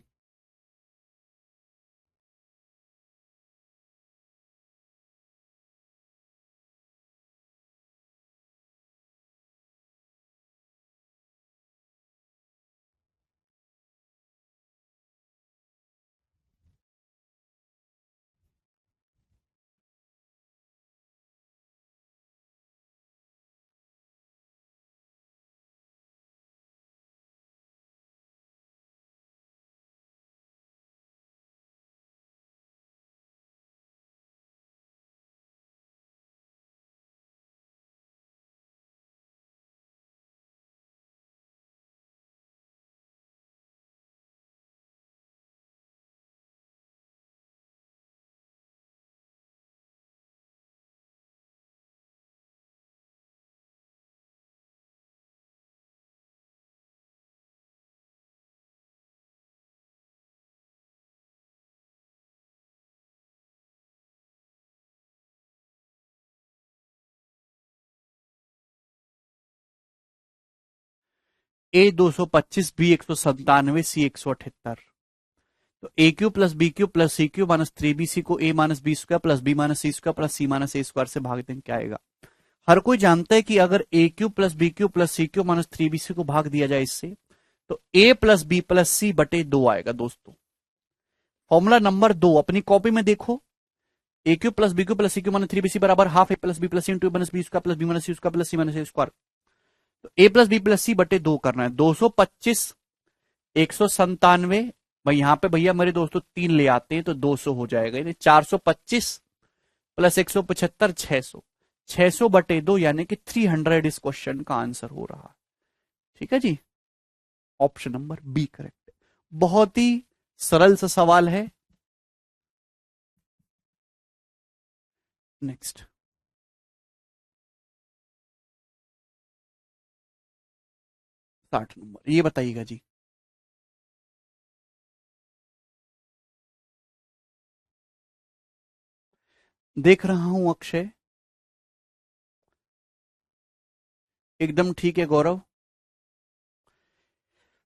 A 225, B 197, C 178। तो ए cube plus B cube plus सी क्यू माइनस 3bc को a minus B square plus B minus C square plus C minus A square से भाग देंगे, क्या आएगा। हर कोई जानता है कि अगर A cube plus B cube plus C cube minus 3bc को भाग दिया जाए इससे, तो a plus B plus C बटे 2 आएगा दोस्तों। फॉर्मूला नंबर 2 अपनी कॉपी में देखो, A cube plus B cube plus C cube minus 3bc बराबर half A plus B plus C into minus B square plus B minus C square plus C minus A square. तो ए plus B plus C बटे 2 करना है। 225, 197, भाई यहां पे भैया मेरे दोस्तों 3 ले आते हैं तो 200 हो जाएगा, यानी 425 प्लस 175 600, 600 बटे 2 यानी कि 300 इस क्वेश्चन का आंसर हो रहा है। ठीक है जी, ऑप्शन नंबर बी करेक्ट है। बहुत ही सरल सा सवाल है। नेक्स्ट 60 नंबर, ये बताइएगा जी। देख रहा हूं अक्षय, एकदम ठीक है गौरव।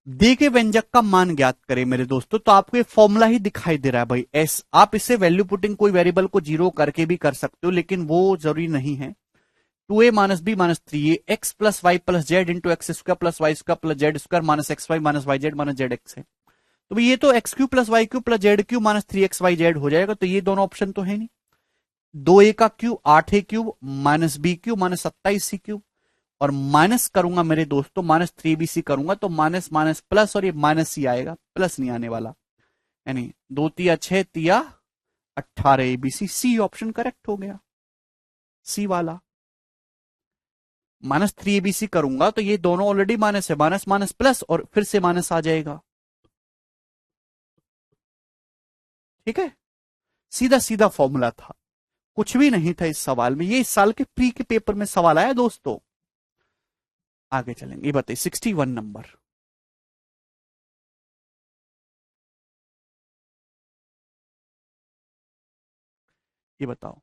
दी के व्यंजक का मान ज्ञात करें मेरे दोस्तों, तो आपको ये फॉर्मूला ही दिखाई दे रहा है भाई एस। आप इससे वैल्यू पुटिंग कोई वेरिएबल को जीरो करके भी कर सकते हो, लेकिन वो जरूरी नहीं है। 2a minus B minus 3a X plus Y plus Z into X square plus Y square plus Z square minus X Y minus Y Z minus Z X है। तो भाई ये तो X cube plus Y cube plus Z cube minus 3x Y Z हो जाएगा। तो ये दोनों ऑप्शन तो है नहीं। 2a का cube 8a cube minus B cube minus 27c cube, और माइनस करूंगा मेरे दोस्तों माइनस 3bc करूंगा तो माइनस माइनस प्लस, और ये माइनस सी आएगा, प्लस नहीं आने वाला। यानी 2 तिया 6 तिया 18 abc, सी ऑप्शन करेक्ट हो गया, सी वाला। माइनस 3abc करूंगा तो ये दोनों ऑलरेडी माइनस है, माइनस माइनस प्लस और फिर से माइनस आ जाएगा। ठीक है, सीधा सीधा फॉर्मूला था, कुछ भी नहीं था इस सवाल में। ये इस साल के प्री के पेपर में सवाल आया दोस्तों। आगे चलेंगे, ये बताइए 61 नंबर। ये बताओ,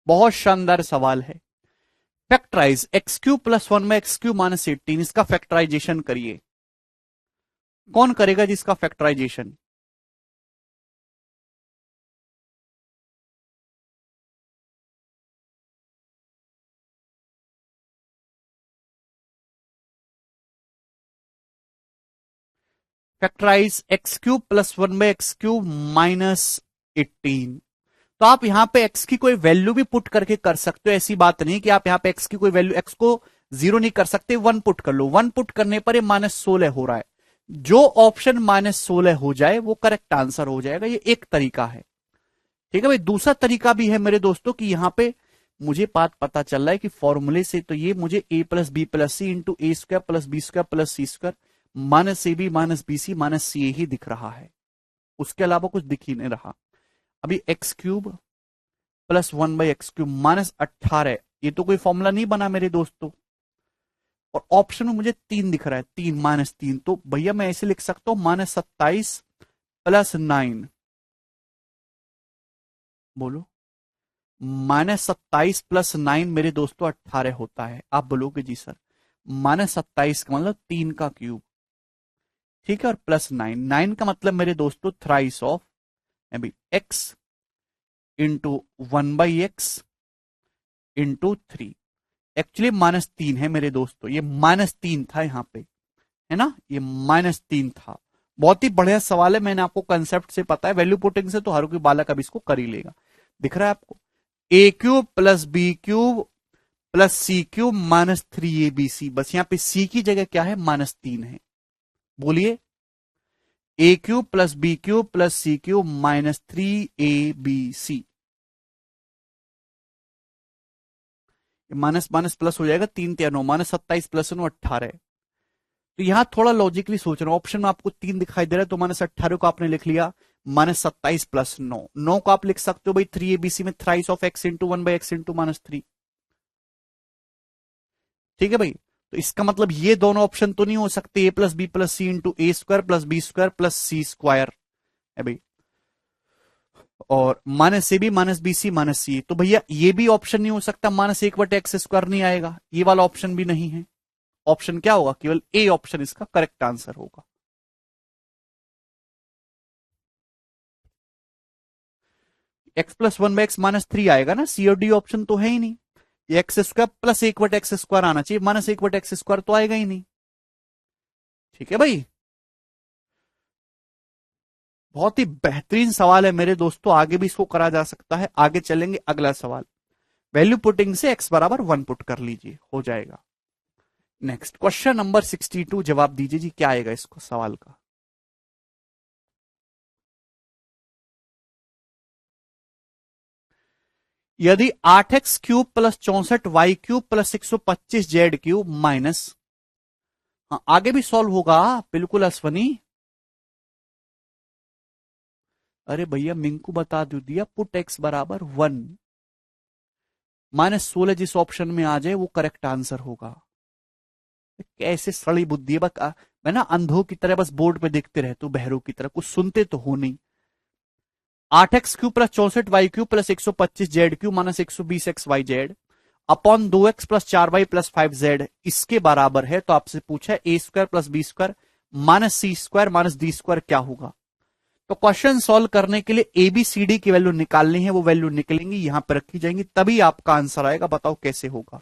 बहुत शानदार सवाल है। Factorise X cube plus 1/x³ minus 18, इसका फैक्टराइजेशन करिए। कौन करेगा जिसका factorisation? Factorise x³ plus 1/x³ minus 18। तो आप यहां पे x की कोई वैल्यू भी पुट करके कर सकते हो, ऐसी बात नहीं कि आप यहां पे x की कोई वैल्यू, x को 0 नहीं कर सकते, 1 पुट कर लो। 1 पुट करने पर ये -16 हो रहा है। जो ऑप्शन -16 हो जाए वो करेक्ट आंसर हो जाएगा। ये एक तरीका है। ठीक है भाई, दूसरा तरीका भी है मेरे दोस्तों कि यहां पे मुझे बात पता चल रहा है कि फॉर्मूले से तो ये मुझे a plus B plus C into A square plus B square plus C square minus A B minus B C minus C A ही दिख रहा है, उसके अलावा कुछ दिख ही नहीं रहा। अभी x³ प्लस 1/x³ माइनस 18, ये तो कोई फॉर्मूला नहीं बना मेरे दोस्तों। और ऑप्शन में मुझे 3 दिख रहा है, 3 -3, तो भैया मैं ऐसे लिख सकता हूं -27 प्लस 9। बोलो, -27 प्लस 9 मेरे दोस्तों 18 होता है। आप बोलोगे जी सर -27 का मतलब 3 का क्यूब, ठीक है, और प्लस 9, 9 का मतलब मेरे दोस्तों thrice of x into 1/x into 3। Actually -3 है मेरे दोस्तों, ये -3 था यहां पे, है ना, ये -3 था। बहुत ही बढ़िया सवाल है, मैंने आपको कंसेप्ट से पता है, वैल्यू पुटिंग से तो हर कोई बालक अब इसको कर ही लेगा। दिख रहा है आपको, a³ plus b³ plus c³ minus 3abc, बस यहां पे c की जगह क्या है, -3 है। बोलिए, a³ plus b³ plus c³ minus 3abc, minus minus plus हो जाएगा, 3 3 9 -27 प्लस 9 18। तो यहां थोड़ा लॉजिकली सोच रहा हूं, ऑप्शन में आपको 3 दिखाई दे रहा है तो -18 को आपने लिख लिया, -27 प्लस 9, 9 को आप लिख सकते हो भाई 3abc में thrice of x into 1/x into -3। ठीक है भाई, तो इसका मतलब ये दोनों ऑप्शन तो नहीं हो सकते, a plus B plus C into A square plus B square plus C square है भाई, और minus A B minus B C minus C, तो भैया ये भी ऑप्शन नहीं हो सकता, -1/x² नहीं आएगा, ये वाला ऑप्शन भी नहीं है। ऑप्शन क्या होगा, केवल ए ऑप्शन इसका करेक्ट आंसर होगा। x प्लस 1/x माइनस 3 आएगा ना, सी और डी ऑप्शन तो है ही नहीं। ये x² प्लस 1/x² आना चाहिए, -1/x² तो आएगा ही नहीं। ठीक है भाई, बहुत ही बेहतरीन सवाल है मेरे दोस्तों, आगे भी इसको करा जा सकता है। आगे चलेंगे, अगला सवाल, वैल्यू पुटिंग से x बराबर 1 पुट कर लीजिए, हो जाएगा। नेक्स्ट क्वेश्चन नंबर 62, जवाब दीजिए जी, क्या आएगा इसको सवाल का। यदि 8x³ plus 64y³ plus 125z³ minus, हाँ आगे भी सॉल्व होगा बिल्कुल अश्वनी। अरे भैया मिंकू बता दो दिया, पुट x बराबर 1 -16 जिस ऑप्शन में आ जाए वो करेक्ट आंसर होगा। कैसे सड़ी बुद्धि है, बस मैं ना अंधों की तरह बस बोर्ड पे देखते रहते हूं, बहरों की तरह, कुछ सुनते तो हो नहीं। 8x³ plus 64y³ plus 125z³ minus 120xyz upon 2x plus 4y plus 5z इसके बराबर है। तो आपसे पूछा है ए square plus B square minus सी स्क्वायर माइनस डी स्क्वायर क्या होगा। तो क्वेश्चन सॉल्व करने के लिए एबीसीडी की वैल्यू निकालनी है, वो वैल्यू निकलेंगी यहां पर रखी जाएंगी, तभी आपका आंसर आएगा। बताओ कैसे होगा।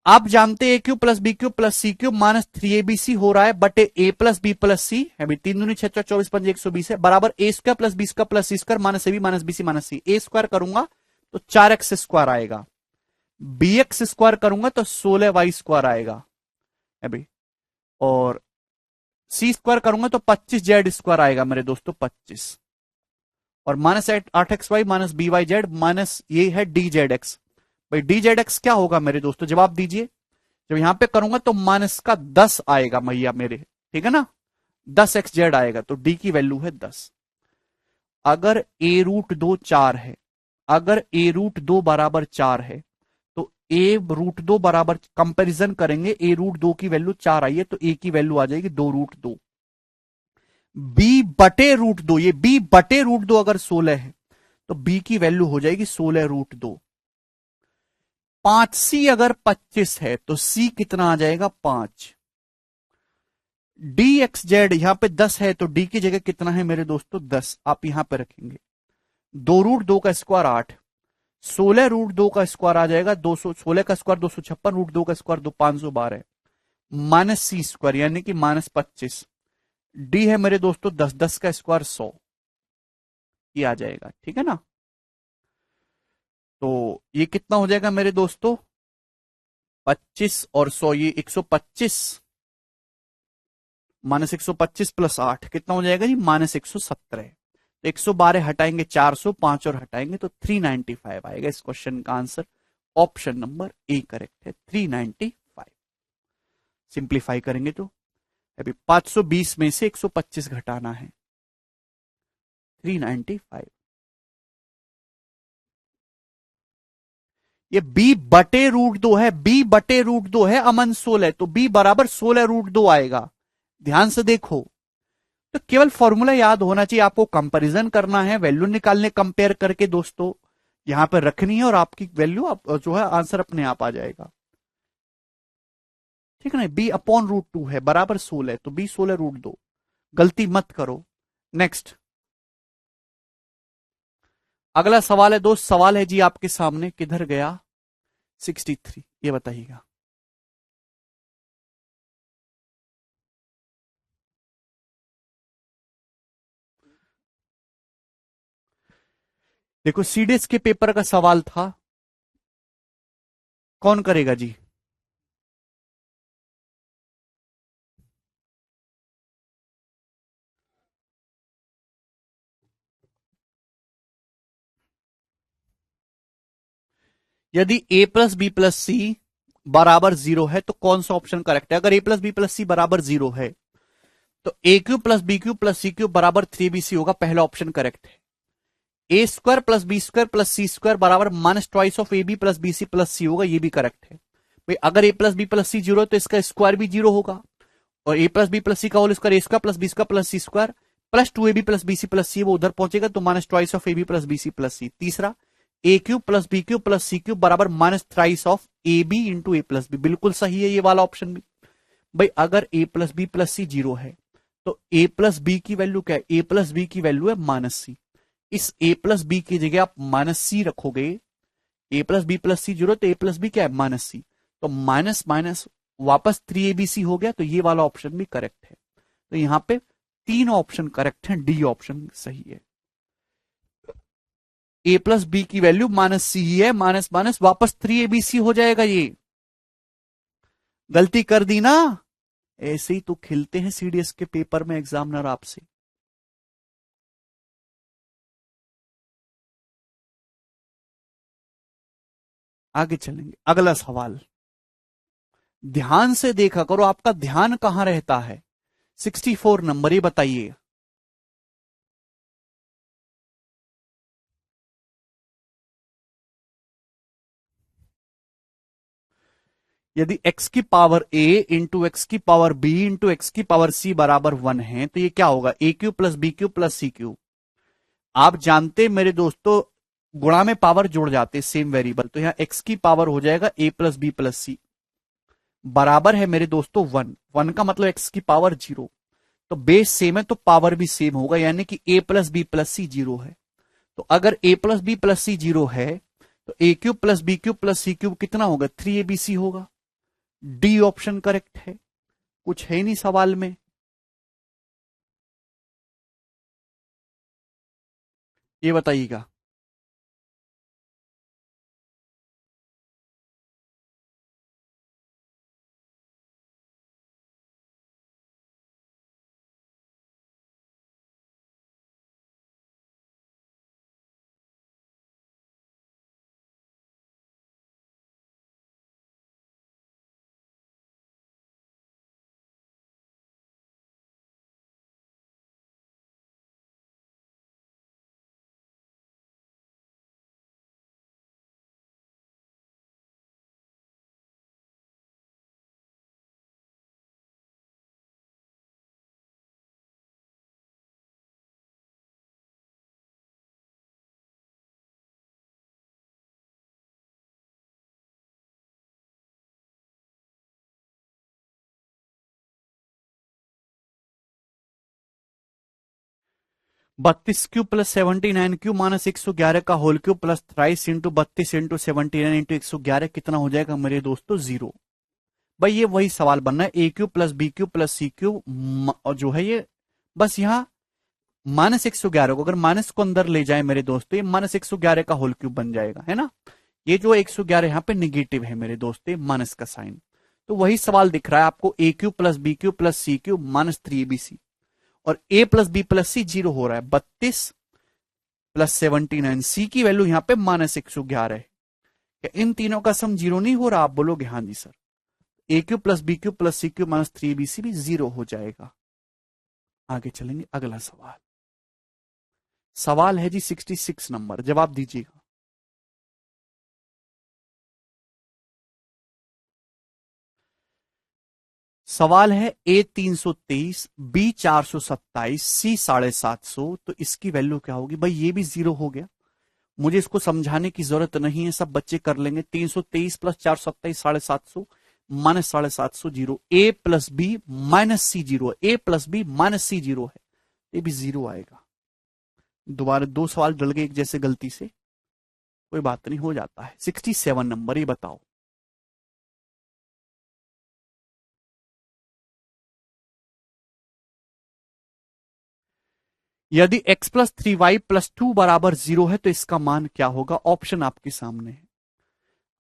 आप जानते हैं a³ + b³ + c³ -3abc हो रहा है बटे a + b + c है भी, 3 दूनी 6 4 24 5 120 है, बराबर a² + b² + c² -ab -bc -c। a square करूंगा तो 4x² आएगा, bx² करूंगा तो 16y² आएगा है भी, और c² करूंगा तो 25z² आएगा मेरे दोस्तों, 25, और -8xy -byz माइनस ये है dzx। भाई dzx क्या होगा मेरे दोस्तों, जवाब दीजिए। जब यहां पे करूंगा तो माइनस का 10 आएगा मैया मेरे, ठीक है ना, 10xz आएगा, तो d की वैल्यू है 10। अगर a√2 4 है, अगर a√2 बराबर 4 है तो a√2 बराबर, कंपैरिजन करेंगे, a√2 की वैल्यू 4 आई है तो a की वैल्यू आ जाएगी 2√2। b/√2, ये b/√2 अगर 16 है तो b की वैल्यू हो जाएगी 16√2। 5c अगर 25 है तो c कितना आ जाएगा 5। dxz यहां पे 10 है तो d की जगह कितना है मेरे दोस्तों 10, आप यहां पे रखेंगे। 2√2 का स्क्वायर 8, 16√2 का स्क्वायर आ जाएगा 200, 16 का स्क्वायर 256, √2 का स्क्वायर 512 माइनस सी स्क्वायर यानी कि -25। डी है मेरे दोस्तों 10, 10 का स्क्वायर 100, ये आ जाएगा, ठीक है ना। तो ये कितना हो जाएगा मेरे दोस्तों 25 और 100, ये 125 -125 + 8 कितना हो जाएगा जी -117। तो 112 हटाएंगे 400, 5 और हटाएंगे तो 395 आएगा। इस क्वेश्चन का answer option number A correct है, 395। सिंप्लीफाई करेंगे तो अभी 520 में से 125 घटाना है, 395। ये b/√2 है, b/√2 है अमन 16, तो b बराबर 16√2 आएगा। ध्यान से देखो, तो केवल फॉर्मूला याद होना चाहिए, आपको कंपैरिजन करना है, वैल्यू निकालने, कंपेयर करके दोस्तों यहां पर रखनी है, और आपकी वैल्यू जो है आंसर अपने आप आ जाएगा, ठीक है ना। b/√2 है बराबर 16, तो b 16√2, गलती मत करो। नेक्स्ट अगला सवाल है दोस्त, सवाल है जी आपके सामने, किधर गया 63, ये बताइएगा। देखो सीडीएस के पेपर का सवाल था, कौन करेगा जी। यदि a + b + c बराबर 0 है तो कौन सा ऑप्शन करेक्ट है। अगर a + b + c बराबर 0 है तो a³ + b³ + c³ बराबर 3bc होगा, पहला ऑप्शन करेक्ट है। a² + b² + c² बराबर -2 ऑफ ab + bc + c होगा, ये भी करेक्ट है। भाई अगर a + b + c 0 है तो इसका स्क्वायर भी 0 होगा, और a + b + c का whole square a² + b² + c² plus 2ab + bc + c वो उधर पहुंचेगा तो -2 ऑफ ab + bc + c। तीसरा a³ + b³ + c³ बराबर -3 of ab into a + b, बिल्कुल सही है ये वाला ऑप्शन भी। भाई अगर a + b + c 0 है तो a + b की वैल्यू क्या है, a + b की वैल्यू है -c। इस a + b की जगह आप -c रखोगे, a + b + c 0 तो a + b क्या है -c, तो माइनस माइनस वापस 3abc हो गया, तो ये वाला ऑप्शन भी करेक्ट है। तो यहां पे तीन ऑप्शन करेक्ट हैं, डी ऑप्शन सही है। a + b की वैल्यू -c ही है, माइनस माइनस वापस 3abc हो जाएगा ये। गलती कर दी ना। ऐसे ही तो खिलते हैं सीडीएस के पेपर में एग्जामिनर आपसे। आगे चलेंगे, अगला सवाल। ध्यान से देखा करो, आपका ध्यान कहां रहता है। 64 नंबर, ये बताइए। यदि x की पावर a इंटू एक्स की पावर b इंटू एक्स की पावर c बराबर 1 है, तो ये क्या होगा, A cube plus B cube plus C cube. आप जानते मेरे दोस्तों, गुणा में पावर जुड़ जाते सेम वेरिएबल, तो यहां x की पावर हो जाएगा a प्लस बी प्लस सी, बराबर है मेरे दोस्तों 1। 1 का मतलब x की पावर 0। तो बेस सेम है तो पावर भी सेम होगा, यानी कि a प्लस बी प्लस सी 0 है। तो अगर a प्लस बी प्लस सी 0 है, तो ए cube plus B cube plus सी क्यूब कितना होगा, 3abc होगा। डी ऑप्शन करेक्ट है। कुछ है नहीं सवाल में। ये बताइएगा। बत्तीस क्यू प्लस 79 क्यू माइनस 111 का whole cube plus 23 into 32 into 79 into 111 कितना हो जाएगा मेरे दोस्तों, 0। भाई ये वही सवाल बनना है, A cube plus B cube plus C cube, और जो है ये बस यहां माइनस 111 को अगर माइनस को अंदर ले जाए मेरे दोस्तों, ये माइनस 111 का होल क्यूब बन जाएगा, है ना। ये जो 111 यहां पे निगेटिव है मेरे दोस्तों, माइनस का साइन। तो वही सवाल दिख रहा है आपको, A cube plus B cube plus C cube minus 3abc, और ए प्लस बी प्लस सी 0 हो रहा है। 32 प्लस 79, सी की वैल्यू यहां पे माइनस 111 है। क्या इन तीनों का सम 0 नहीं हो रहा, आप बोलोगे हाँ जी सर। ए cube plus B cube plus सी क्यू माइनस 3abc भी 0 हो जाएगा। आगे चलेंगे, अगला सवाल। सवाल है जी 66 नंबर, जवाब दीजिएगा। सवाल है ए 323, बी 427, सी 750, तो इसकी वैल्यू क्या होगी। भाई ये भी 0 हो गया, मुझे इसको समझाने की जरूरत नहीं है, सब बच्चे कर लेंगे। 323 प्लस 427 750 माइनस 750 जीरो, ए प्लस बी माइनस सी 0, ए प्लस बी माइनस सी 0 है, ये भी 0 आएगा। दोबारा दो सवाल डल गए एक जैसे गलती से, कोई बात नहीं, हो जाता है। 67 नंबर, ये बताओ। यदि x प्लस 3y प्लस 2 बराबर 0 है, तो इसका मान क्या होगा। ऑप्शन आपके सामने है,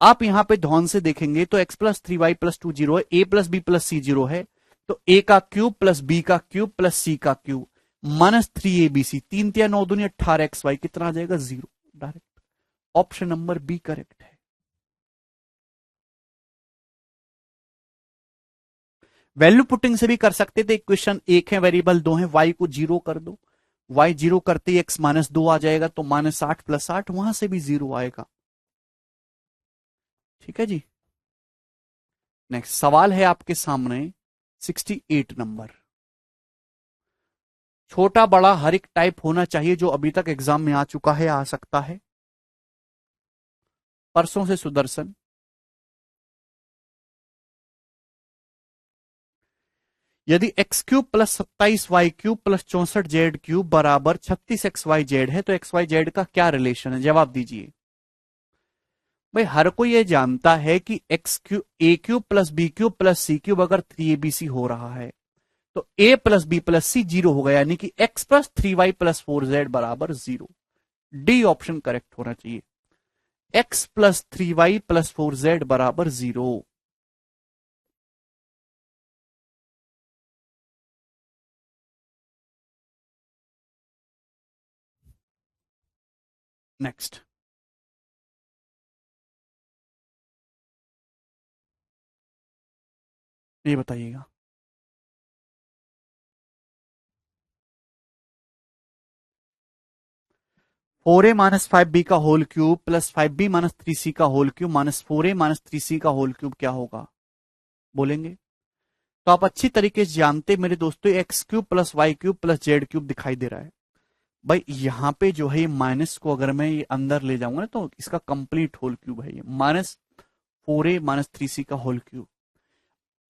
आप यहां पे ध्यान से देखेंगे तो x प्लस 3y प्लस 2 0 है, a प्लस बी प्लस सी 0 है, तो a का क्यूब प्लस b का क्यूब प्लस c का क्यूब माइनस 3abc, 3 3 9 दूनी 18xy, कितना आ जाएगा, 0 direct. Option number B correct है। वैल्यू पुटिंग से भी कर सकते थे, इक्वेशन एक है, वेरिएबल दो है, y को 0 कर दो, y 0 करते ही x माइनस 2 आ जाएगा, तो माइनस 8 प्लस 8, वहां से भी 0 आएगा। ठीक है जी। नेक्स्ट सवाल है आपके सामने 68 नंबर। छोटा बड़ा हर एक टाइप होना चाहिए जो अभी तक एग्जाम में आ चुका है, आ सकता है। परसों से सुदर्शन। यदि x cube plus 27y cube plus 64z cube बराबर 36xyz है, तो xyz का क्या रिलेशन है, जवाब दीजिए। भाई हर कोई ये जानता है कि एक्स क्यूब ए cube plus B cube plus सी क्यूब अगर 3abc हो रहा है, तो a प्लस बी प्लस सी 0 होगा, यानी कि x plus 3y plus 4z बराबर 0। डी ऑप्शन करेक्ट होना चाहिए, x plus 3y plus 4z बराबर 0। नेक्स्ट, ये बताइएगा। 4a-5b का होल क्यूब प्लस 5b-3c का होल क्यूब माइनस 4a-3c का होल क्यूब क्या होगा, बोलेंगे। तो आप अच्छी तरीके से जानते मेरे दोस्तों, X cube plus Y cube plus Z cube दिखाई दे रहा है। भाई यहां पे जो है ये माइनस को अगर मैं ये अंदर ले जाऊंगा ना, तो इसका कंप्लीट होल क्यूब है ये, माइनस 4a-3c का होल क्यूब।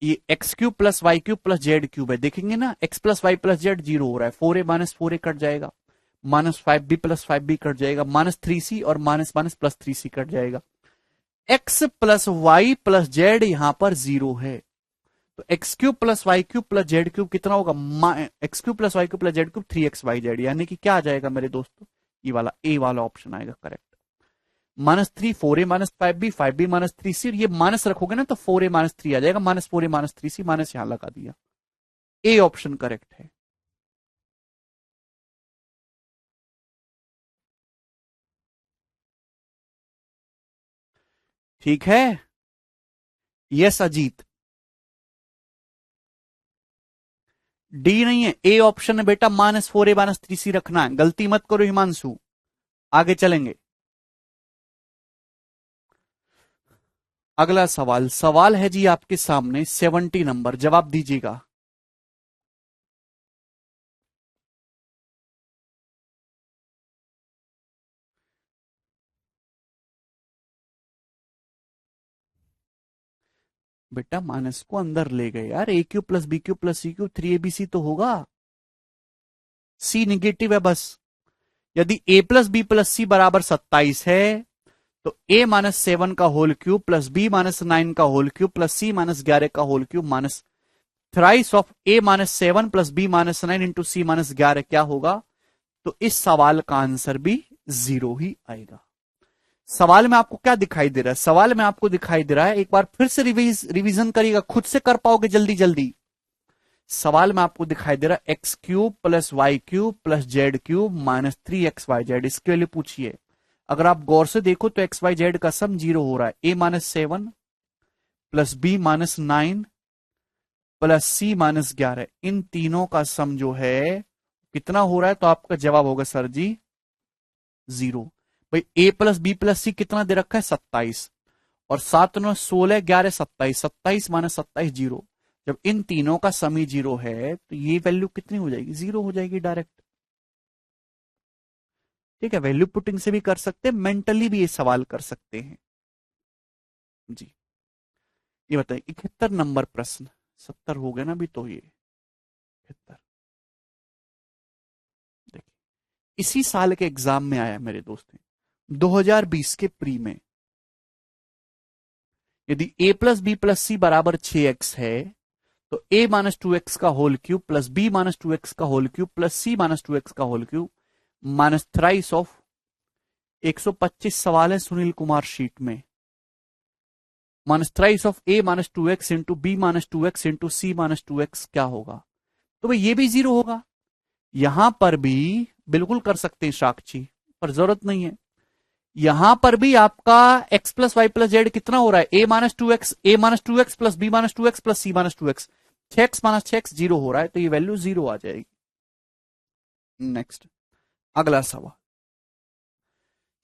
ये X cube plus Y cube plus Z cube है, देखेंगे ना, X plus Y plus Z zero हो रहा है, 4a-4a कट जाएगा, minus 5b plus 5b cut जाएगा, माइनस 3c और minus minus plus 3c cut जाएगा। X plus Y plus Z यहां पर जीरो है, तो x cube plus Y cube plus Z cube कितना होगा, X cube plus Y cube plus Z cube 3xyz, यानी कि क्या आ जाएगा मेरे दोस्तों, ये वाला ए वाला ऑप्शन आएगा करेक्ट। माइनस 3 4a-5b 5b-3c, ये माइनस रखोगे ना तो 4a-3 आ जाएगा, माइनस 4a-3c, माइनस यहां लगा दिया, ए ऑप्शन करेक्ट है। ठीक है, यस अजीत। डी नहीं है, ए ऑप्शन है बेटा, -4a-3c रखना है, गलती मत करो हिमांशु। आगे चलेंगे, अगला सवाल, सवाल है जी आपके सामने 70 नंबर, जवाब दीजिएगा। बेटा माइनस को अंदर ले गए यार, A cube plus B cube plus C cube 3abc तो होगा, सी निगेटिव है बस। यदि a प्लस बी प्लस सी बराबर 27 है, तो a-7 का होल क्यूब प्लस b-9 का होल क्यूब प्लस c-11 का whole cube minus thrice of a-7 plus b-9 into c-11 क्या होगा, तो इस सवाल का आंसर भी जीरो ही आएगा। सवाल में आपको क्या दिखाई दे रहा है, सवाल में आपको दिखाई दे रहा है, एक बार फिर से रिवीजन करिएगा, खुद से कर पाओगे जल्दी जल्दी। सवाल में आपको दिखाई दे रहा है X cube plus Y cube plus Z cube minus 3xyz, इसके लिए पूछिए। अगर आप गौर से देखो तो एक्स वाई जेड का सम जीरो हो रहा है, a-7 plus b-9 plus c-11, इन तीनों का सम जो है कितना हो रहा है, तो आपका जवाब होगा सर जी जीरो। भाई ए प्लस बी प्लस सी कितना दे रखा है 27, और 7 9 16 11 27, 27 - 27 जीरो, जब इन तीनों का सम ही जीरो है तो ये वैल्यू कितनी हो जाएगी, जीरो हो जाएगी डायरेक्ट। ठीक है, वैल्यू पुटिंग से भी कर सकते हैं, मेंटली भी ये सवाल कर सकते हैं जी। ये बताइए 71 नंबर प्रश्न, 70 हो गया ना अभी, तो ये 71 देखिए, इसी साल के एग्जाम में आया मेरे दोस्त, 2020 के प्री में, यदि a प्लस बी प्लस सी बराबर 6x है, तो a-2x का होल क्यूब प्लस b-2x का होल क्यूब प्लस c-2x का whole cube minus thrice of 125 सवाल है सुनील कुमार शीट में, minus thrice of a-2x into b-2x into c-2x क्या होगा, तो भाई ये भी जीरो होगा। यहां पर भी बिल्कुल कर सकते हैं साक्षी, पर जरूरत नहीं है। यहां पर भी आपका x plus Y plus z कितना हो रहा है, a-2x plus b-2x plus c-2x, 6x - 6x zero हो रहा है, तो ये वैल्यू जीरो आ जाएगी। नेक्स्ट, अगला सवाल,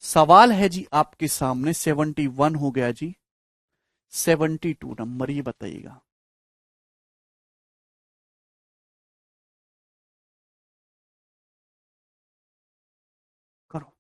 सवाल है जी आपके सामने 71 हो गया जी, 72 नंबर, ये बताइएगा। करो,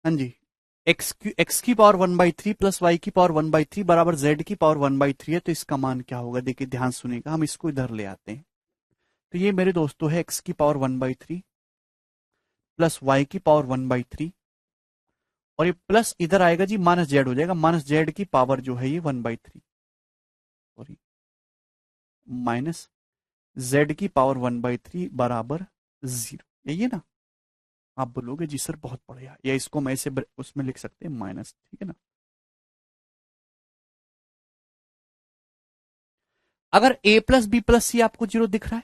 हाँ जी, एक्स की पावर 1/3 प्लस वाई की पावर 1/3 बराबर जेड की पावर 1/3 है, तो इसका मान क्या होगा? देखिए ध्यान सुनिएगा, हम इसको इधर ले आते हैं। तो ये मेरे दोस्तों है एक्स की पावर 1/3 प्लस वाई की पावर 1/3, और ये प्लस इधर आएगा जी, माइनस जेड हो जाएगा, माइनस जेड की पावर जो है ये 1/3, सॉरी माइनस जेड की पावर 1/3 बराबर 0, यही है ना? आप बोलोगे जी सर बहुत बढ़िया, या इसको मैं ऐसे उसमें लिख सकते हैं माइनस, ठीक है ना? अगर ए प्लस बी प्लस सी आपको जीरो दिख रहा है,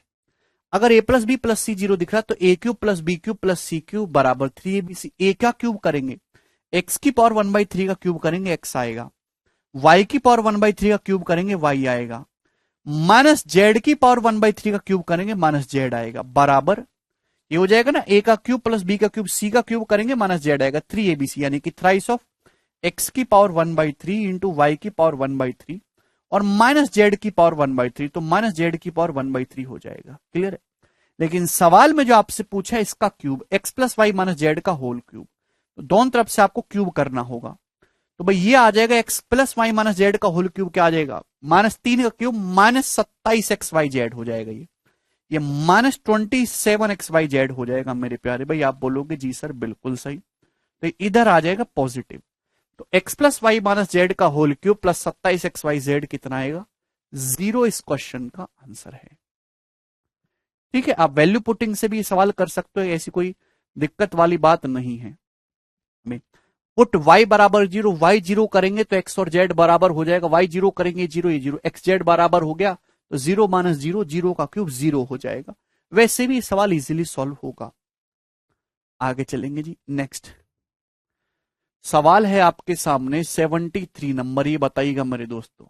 अगर ए प्लस बी प्लस सी जीरो दिख रहा है, तो ए cube plus B cube plus सी क्यूब बराबर 3abc। ए का क्यूब करेंगे, एक्स की पावर 1/3 का क्यूब करेंगे, एक्स आएगा। वाई की पावर 1/3 का क्यूब करेंगे, वाई आएगा। माइनस जेड की पावर 1/3 का क्यूब करेंगे, माइनस जेड आएगा, बराबर ये हो जाएगा ना, ए का क्यूब प्लस बी का क्यूब सी का क्यूब करेंगे, माइनस जेड आएगा, 3abc, यानी कि थ्राइस ऑफ एक्स की पावर 1/3 इंटू वाई की पावर 1/3 और माइनस जेड की पावर 1/3, तो माइनस जेड की पावर 1/3 हो जाएगा। क्लियर है? लेकिन सवाल में जो आपसे पूछा है इसका cube, x plus Y minus z का होल क्यूब, तो दोनों तरफ से आपको क्यूब करना होगा। तो भाई ये आ जाएगा x plus Y minus z का होल क्यूब, क्या आ जाएगा? -3 का क्यूब -27 XYZ हो जाएगा। ये -27 XYZ हो जाएगा मेरे प्यारे भाई। आप बोलोगे जी सर बिल्कुल सही, तो इधर आ जाएगा पॉजिटिव। तो x plus Y minus z का होल क्यूब प्लस 27 XYZ कितना आएगा? 0 इस क्वेश्चन का आंसर है। ठीक है, आप वैल्यू पुटिंग से भी सवाल कर सकते हो, ऐसी कोई दिक्कत वाली बात नहीं है। पुट y बराबर 0, y 0 करेंगे तो x और z बराबर हो जाएगा, y 0 करेंगे 0 ये 0, x z बराबर हो गया, तो 0 माइनस 0, 0 का क्यूब 0 हो जाएगा। वैसे भी सवाल इजीली सॉल्व होगा। आगे चलेंगे जी, नेक्स्ट सवाल है आपके सामने 73 नंबर, ये बताइएगा मेरे दोस्तों।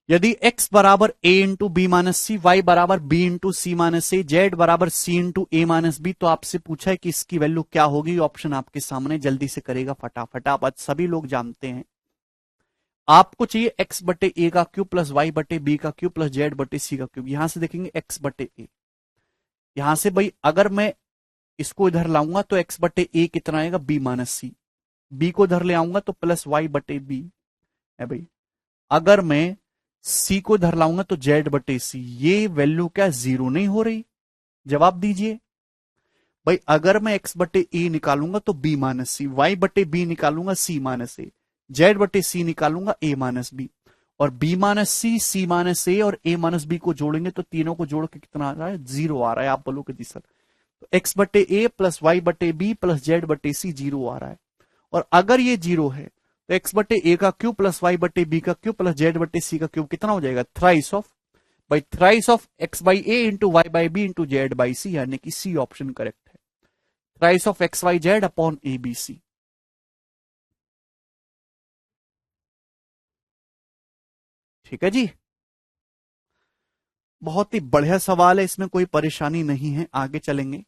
यदि x बराबर a into b minus c, y बराबर b into c minus a, z बराबर c इंटू ए माइनस बी, तो आपसे पूछा है कि इसकी वैल्यू क्या होगी। ऑप्शन आपके सामने, जल्दी से करेगा फटाफट, आप आज सभी लोग जानते हैं। आपको चाहिए x बटे ए का क्यूब प्लस वाई बटे बी का क्यूब प्लस जेड बटे सी का क्यूब। यहां से देखेंगे x बटे ए, यहां से भाई अगर मैं इसको इधर लाऊंगा तो x बटे ए कितना आएगा? b minus C. बी को इधर ले आऊंगा तो प्लस वाई बटे बी है भाई। अगर मैं सी को इधर लाऊंगा तो जेड बटे सी, ये वैल्यू क्या जीरो नहीं हो रही? जवाब दीजिए भाई। अगर मैं एक्स बटे ए निकालूंगा तो बी माइनस सी, वाई बटे बी निकालूंगा सी माइनस ए, जेड बटे सी निकालूंगा ए माइनस बी, और बी माइनस सी माइनस ए और ए माइनस बी को जोड़ेंगे तो तीनों को जोड़ के कितना आ रहा है? 0 आ रहा है। आप बोलोगे जी सर, तो एक्स बटे ए प्लस वाई बटे बी प्लस जेड बटे सी 0 आ रहा है। और अगर ये 0 है तो एक्स बटे ए का क्यूब प्लस वाई बटे बी का क्यूब प्लस जेड बटे सी का क्यूब कितना हो जाएगा? Thrice of, by thrice of X by A into Y by B into Z by C, यानी कि सी ऑप्शन करेक्ट है। Thrice of X Y Z upon A B C. ठीक है जी, बहुत ही बढ़िया सवाल है, इसमें कोई परेशानी नहीं है। आगे चलेंगे,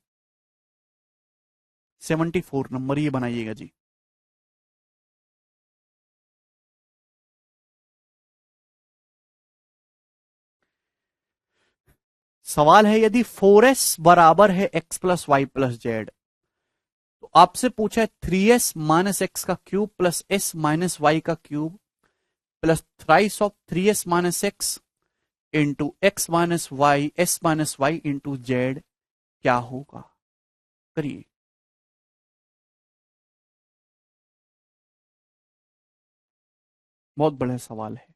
74 नंबर ये बनाइएगा जी। सवाल है यदि 4s बराबर है x plus Y plus Z, तो आपसे पूछा है 3s माइनस एक्स का cube plus s minus Y का cube plus thrice of 3s minus X into x minus Y, S minus Y into Z क्या होगा? करिए। बहुत बढ़िया सवाल है।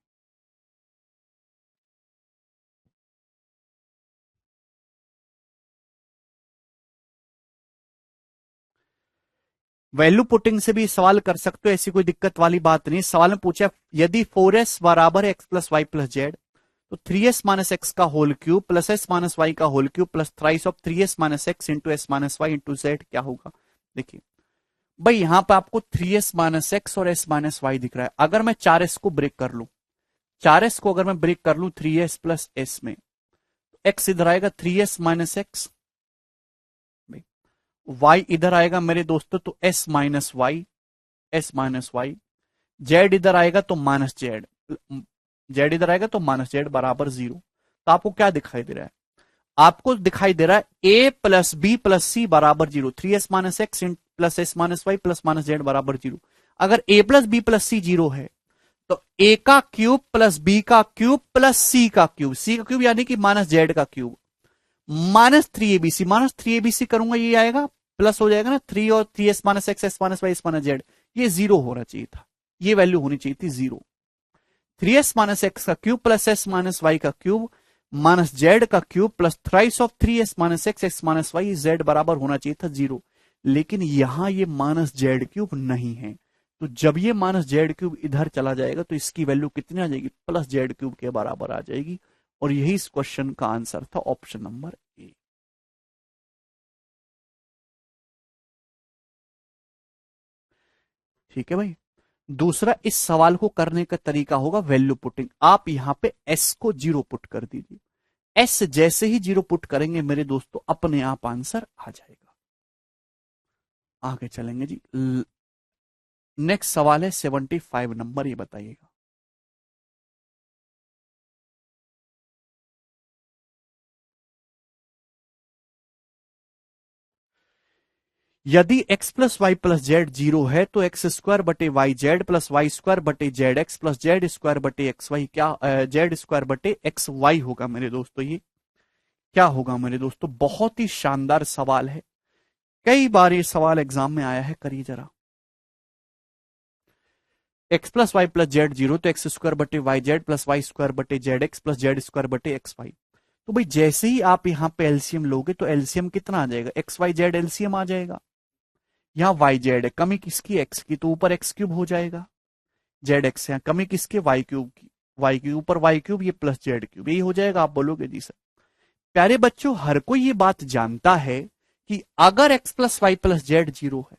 वैल्यू पुटिंग से भी सवाल कर सकते हो, ऐसी कोई दिक्कत वाली बात नहीं। सवाल में पूछा यदि 4s बराबर है X plus Y plus Z, तो 3s माइनस एक्स का whole cube plus s minus Y का whole cube plus thrice of 3s minus X into S minus Y into Z क्या होगा? देखिए भाई, यहां पर आपको 3s माइनस एक्स और s माइनस वाई दिख रहा है। अगर मैं 4s को ब्रेक कर लू, 4s को अगर मैं ब्रेक कर लू 3s प्लस s में, x इधर आएगा 3s माइनस एक्स, y इधर आएगा मेरे दोस्तों तो s minus y, s minus Y, z इधर आएगा तो माइनस जेड। जेड इधर आएगा तो माइनस जेड बराबर 0। तो आपको क्या दिखाई दे रहा है? आपको दिखाई दे रहा है ए प्लस बी प्लस सी बराबर 0, 3s minus x plus s minus y plus minus z बराबर 0। अगर ए प्लस बी प्लस सी 0 है तो ए का क्यूब प्लस बी का क्यूब प्लस सी का क्यूब यानी कि माइनस जेड का cube minus 3abc, minus 3abc करूंगा ये आएगा प्लस हो जाएगा ना, 3 और 3s minus x s minus Y S minus z, ये 0 होना चाहिए था, ये वैल्यू होनी चाहिए थी 0। 3s माइनस एक्स का cube plus s minus Y का क्यूब माइनस जेड का cube plus thrice of 3s minus x x minus Y z बराबर होना चाहिए था 0। लेकिन यहां ये माइनस जेड क्यूब नहीं है, तो जब ये माइनस जेड क्यूब इधर चला जाएगा तो इसकी वैल्यू कितनी आ जाएगी? प्लस जेड क्यूब के बराबर आ जाएगी। और यही इस क्वेश्चन का आंसर था, ऑप्शन नंबर ए। ठीक है भाई। दूसरा, इस सवाल को करने का तरीका होगा वैल्यू पुटिंग। आप यहां पे एस को 0 पुट कर दीजिए। एस जैसे ही 0 पुट करेंगे मेरे दोस्तों अपने आप आंसर आ जाएगा। आगे चलेंगे जी। नेक्स्ट सवाल है 75 नंबर, ये बताइएगा। यदि x plus Y plus Z 0 है तो एक्स स्क्वायर बटे Y Z plus Y square बटे Z x plus Z square बटे एक्स वाई क्या जेड स्क्वायर बटे एक्स वाई होगा मेरे दोस्तों। ये क्या होगा मेरे दोस्तों? बहुत ही शानदार सवाल है, कई बार ये सवाल एग्जाम में आया है। करिए जरा, X plus Y plus Z 0 तो एक्स स्क्वायर बटे Y Z plus Y square बटे Z x plus Z square बटे एक्स वाई। तो भाई जैसे ही आप यहां पे एलसीएम लोगे तो एलसीएम कितना आ जाएगा? एक्स वाई जेड एलसीएम आ जाएगा। यहां वाई जेड है, कमी किसकी? एक्स की, तो ऊपर एक्स क्यूब हो जाएगा। जेड एक्स है, कमी किसके? वाई क्यूब की, वाई के ऊपर वाई क्यूब, ये प्लस जेड क्यूब, यही हो जाएगा। आप बोलोगे जी सर। प्यारे बच्चों, हर कोई ये बात जानता है कि अगर x plus Y plus Z 0 है,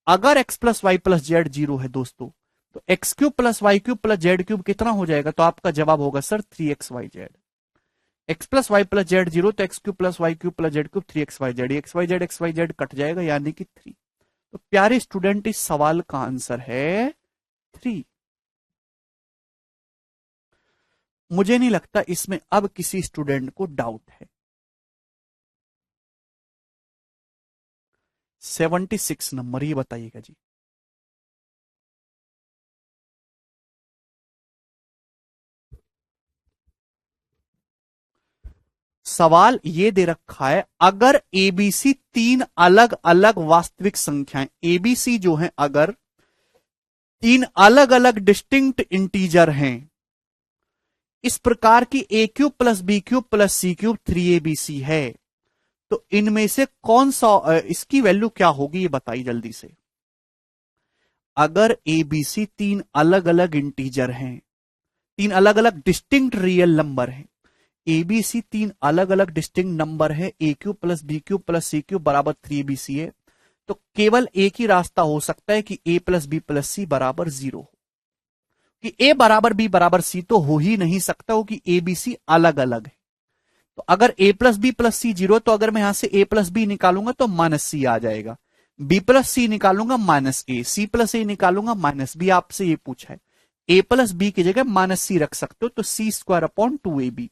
अगर x plus Y plus Z 0 है दोस्तों, तो x cube plus Y cube plus Z cube कितना हो जाएगा? तो आपका जवाब होगा sir 3x Y z. X plus Y plus Z 0 तो x cube plus Y cube plus Z cube 3x Y z, x Y z cut जाएगा यानी कि 3। तो प्यारे स्टूडेंट, इस सवाल का आंसर है 3। मुझे नहीं लगता इसमें अब किसी स्टूडेंट को डाउट है। 76 नंबर, ये बताइएगा जी। सवाल ये दे रखा है, अगर एबीसी 3 अलग अलग वास्तविक संख्याएं, एबीसी जो है अगर 3 अलग अलग डिस्टिंक्ट इंटीजर हैं, इस प्रकार की A cube plus B cube plus C cube 3abc है, तो इनमें से कौन सा इसकी वैल्यू क्या होगी? ये बताइए जल्दी से। अगर एबीसी 3 अलग अलग इंटीजर हैं, 3 अलग अलग डिस्टिंक्ट रियल नंबर हैं, एबीसी 3 अलग अलग डिस्टिंक्ट नंबर है, ए cube plus B cube plus सी क्यूब बराबर 3abc है, तो केवल एक ही रास्ता हो सकता है कि ए प्लस बी प्लस सी बराबर 0 हो। कि ए बराबर बी बराबर सी तो हो ही नहीं सकता हो कि ए बी सी अलग अलग है। तो अगर ए प्लस बी प्लस सी 0, तो अगर मैं यहां से ए प्लस बी निकालूंगा तो माइनस सी आ जाएगा, बी प्लस सी निकालूंगा माइनस ए, सी प्लस ए निकालूंगा माइनस बी। आपसे ये पूछा है ए प्लस बी की जगह माइनस सी रख सकते हो, तो C square upon 2ab,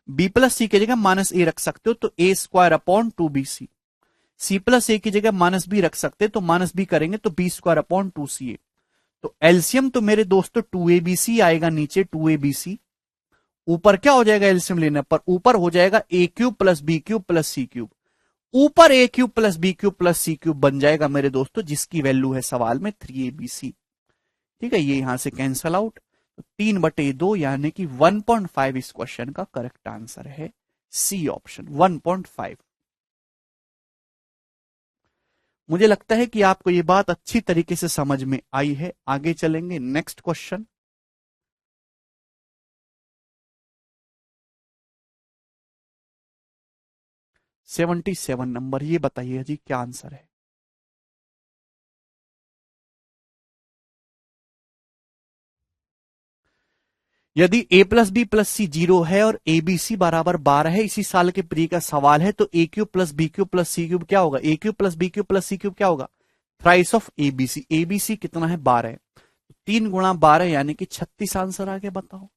B plus सी की जगह माइनस ए रख सकते हो तो ए square upon 2bc, C plus A की जगह माइनस बी रख सकते तो माइनस बी करेंगे तो बी स्क्वायर अपॉन 2ca। तो एलसीएम तो मेरे दोस्तों 2abc आएगा, नीचे 2abc, ऊपर क्या हो जाएगा एलसीएम लेने पर? ऊपर हो जाएगा A cube plus B cube plus C cube, ऊपर A cube plus B cube plus C cube बन जाएगा मेरे दोस्तों, जिसकी वैल्यू है सवाल में 3abc। ठीक है, ये यहां से कैंसल आउट, तो 3/2 यानी कि 1.5 इस क्वेश्चन का करेक्ट आंसर है, सी ऑप्शन 1.5। मुझे लगता है कि आपको यह बात अच्छी तरीके से समझ में आई है। आगे चलेंगे, नेक्स्ट क्वेश्चन। सेवेंटी 77 नंबर, ये बताइए जी क्या आंसर है। यदि a प्लस बी प्लस सी 0 है और ए बी सी बराबर 12 है, इसी साल के प्री का सवाल है, तो ए cube plus B cube plus सी क्यूब क्या होगा? ए cube plus B cube plus सी क्यूब क्या होगा? थ्राइस ऑफ एबीसी, एबीसी कितना है? 12 है। 3 × 12 यानी कि 36 आंसर आ गया। बताओ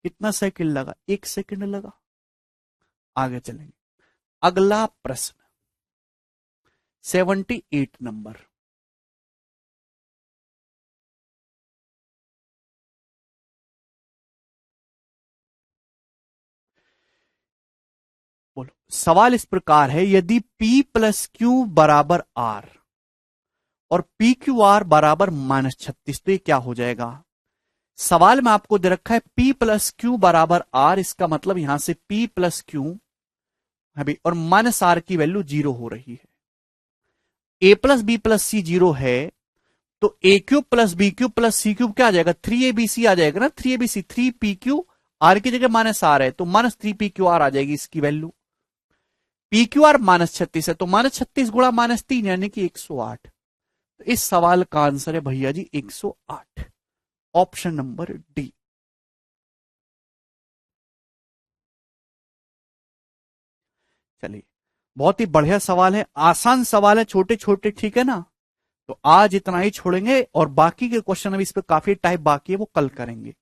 कितना सेकंड लगा? 1 सेकंड लगा। आगे चलेंगे। अगला प्रश्न 78 नंबर। बोलो, सवाल इस प्रकार है, यदि P प्लस क्यू बराबर R और पी क्यू आर बराबर -36, तो ये क्या हो जाएगा? सवाल में आपको दे रखा है P प्लस क्यू बराबर R, इसका मतलब यहां से P प्लस क्यू है भी, और -R की वैल्यू 0 हो रही है। A प्लस बी प्लस सी 0 है, तो ए cube plus B cube plus सी क्यूब क्या आ जाएगा? 3abc आ जाएगा ना। 3abc 3pq, आर की जगह -R है तो -3pqr आ जाएगी इसकी वैल्यू। pqr -36 है तो -36 गुणा -3 यानी कि 108। तो इस सवाल का आंसर है भैया जी 108, ऑप्शन नंबर डी। चलिए, बहुत ही बढ़िया सवाल है, आसान सवाल है, छोटे छोटे, ठीक है ना। तो आज इतना ही छोड़ेंगे और बाकी के क्वेश्चन अभी इस पे काफी टाइप बाकी है, वो कल करेंगे।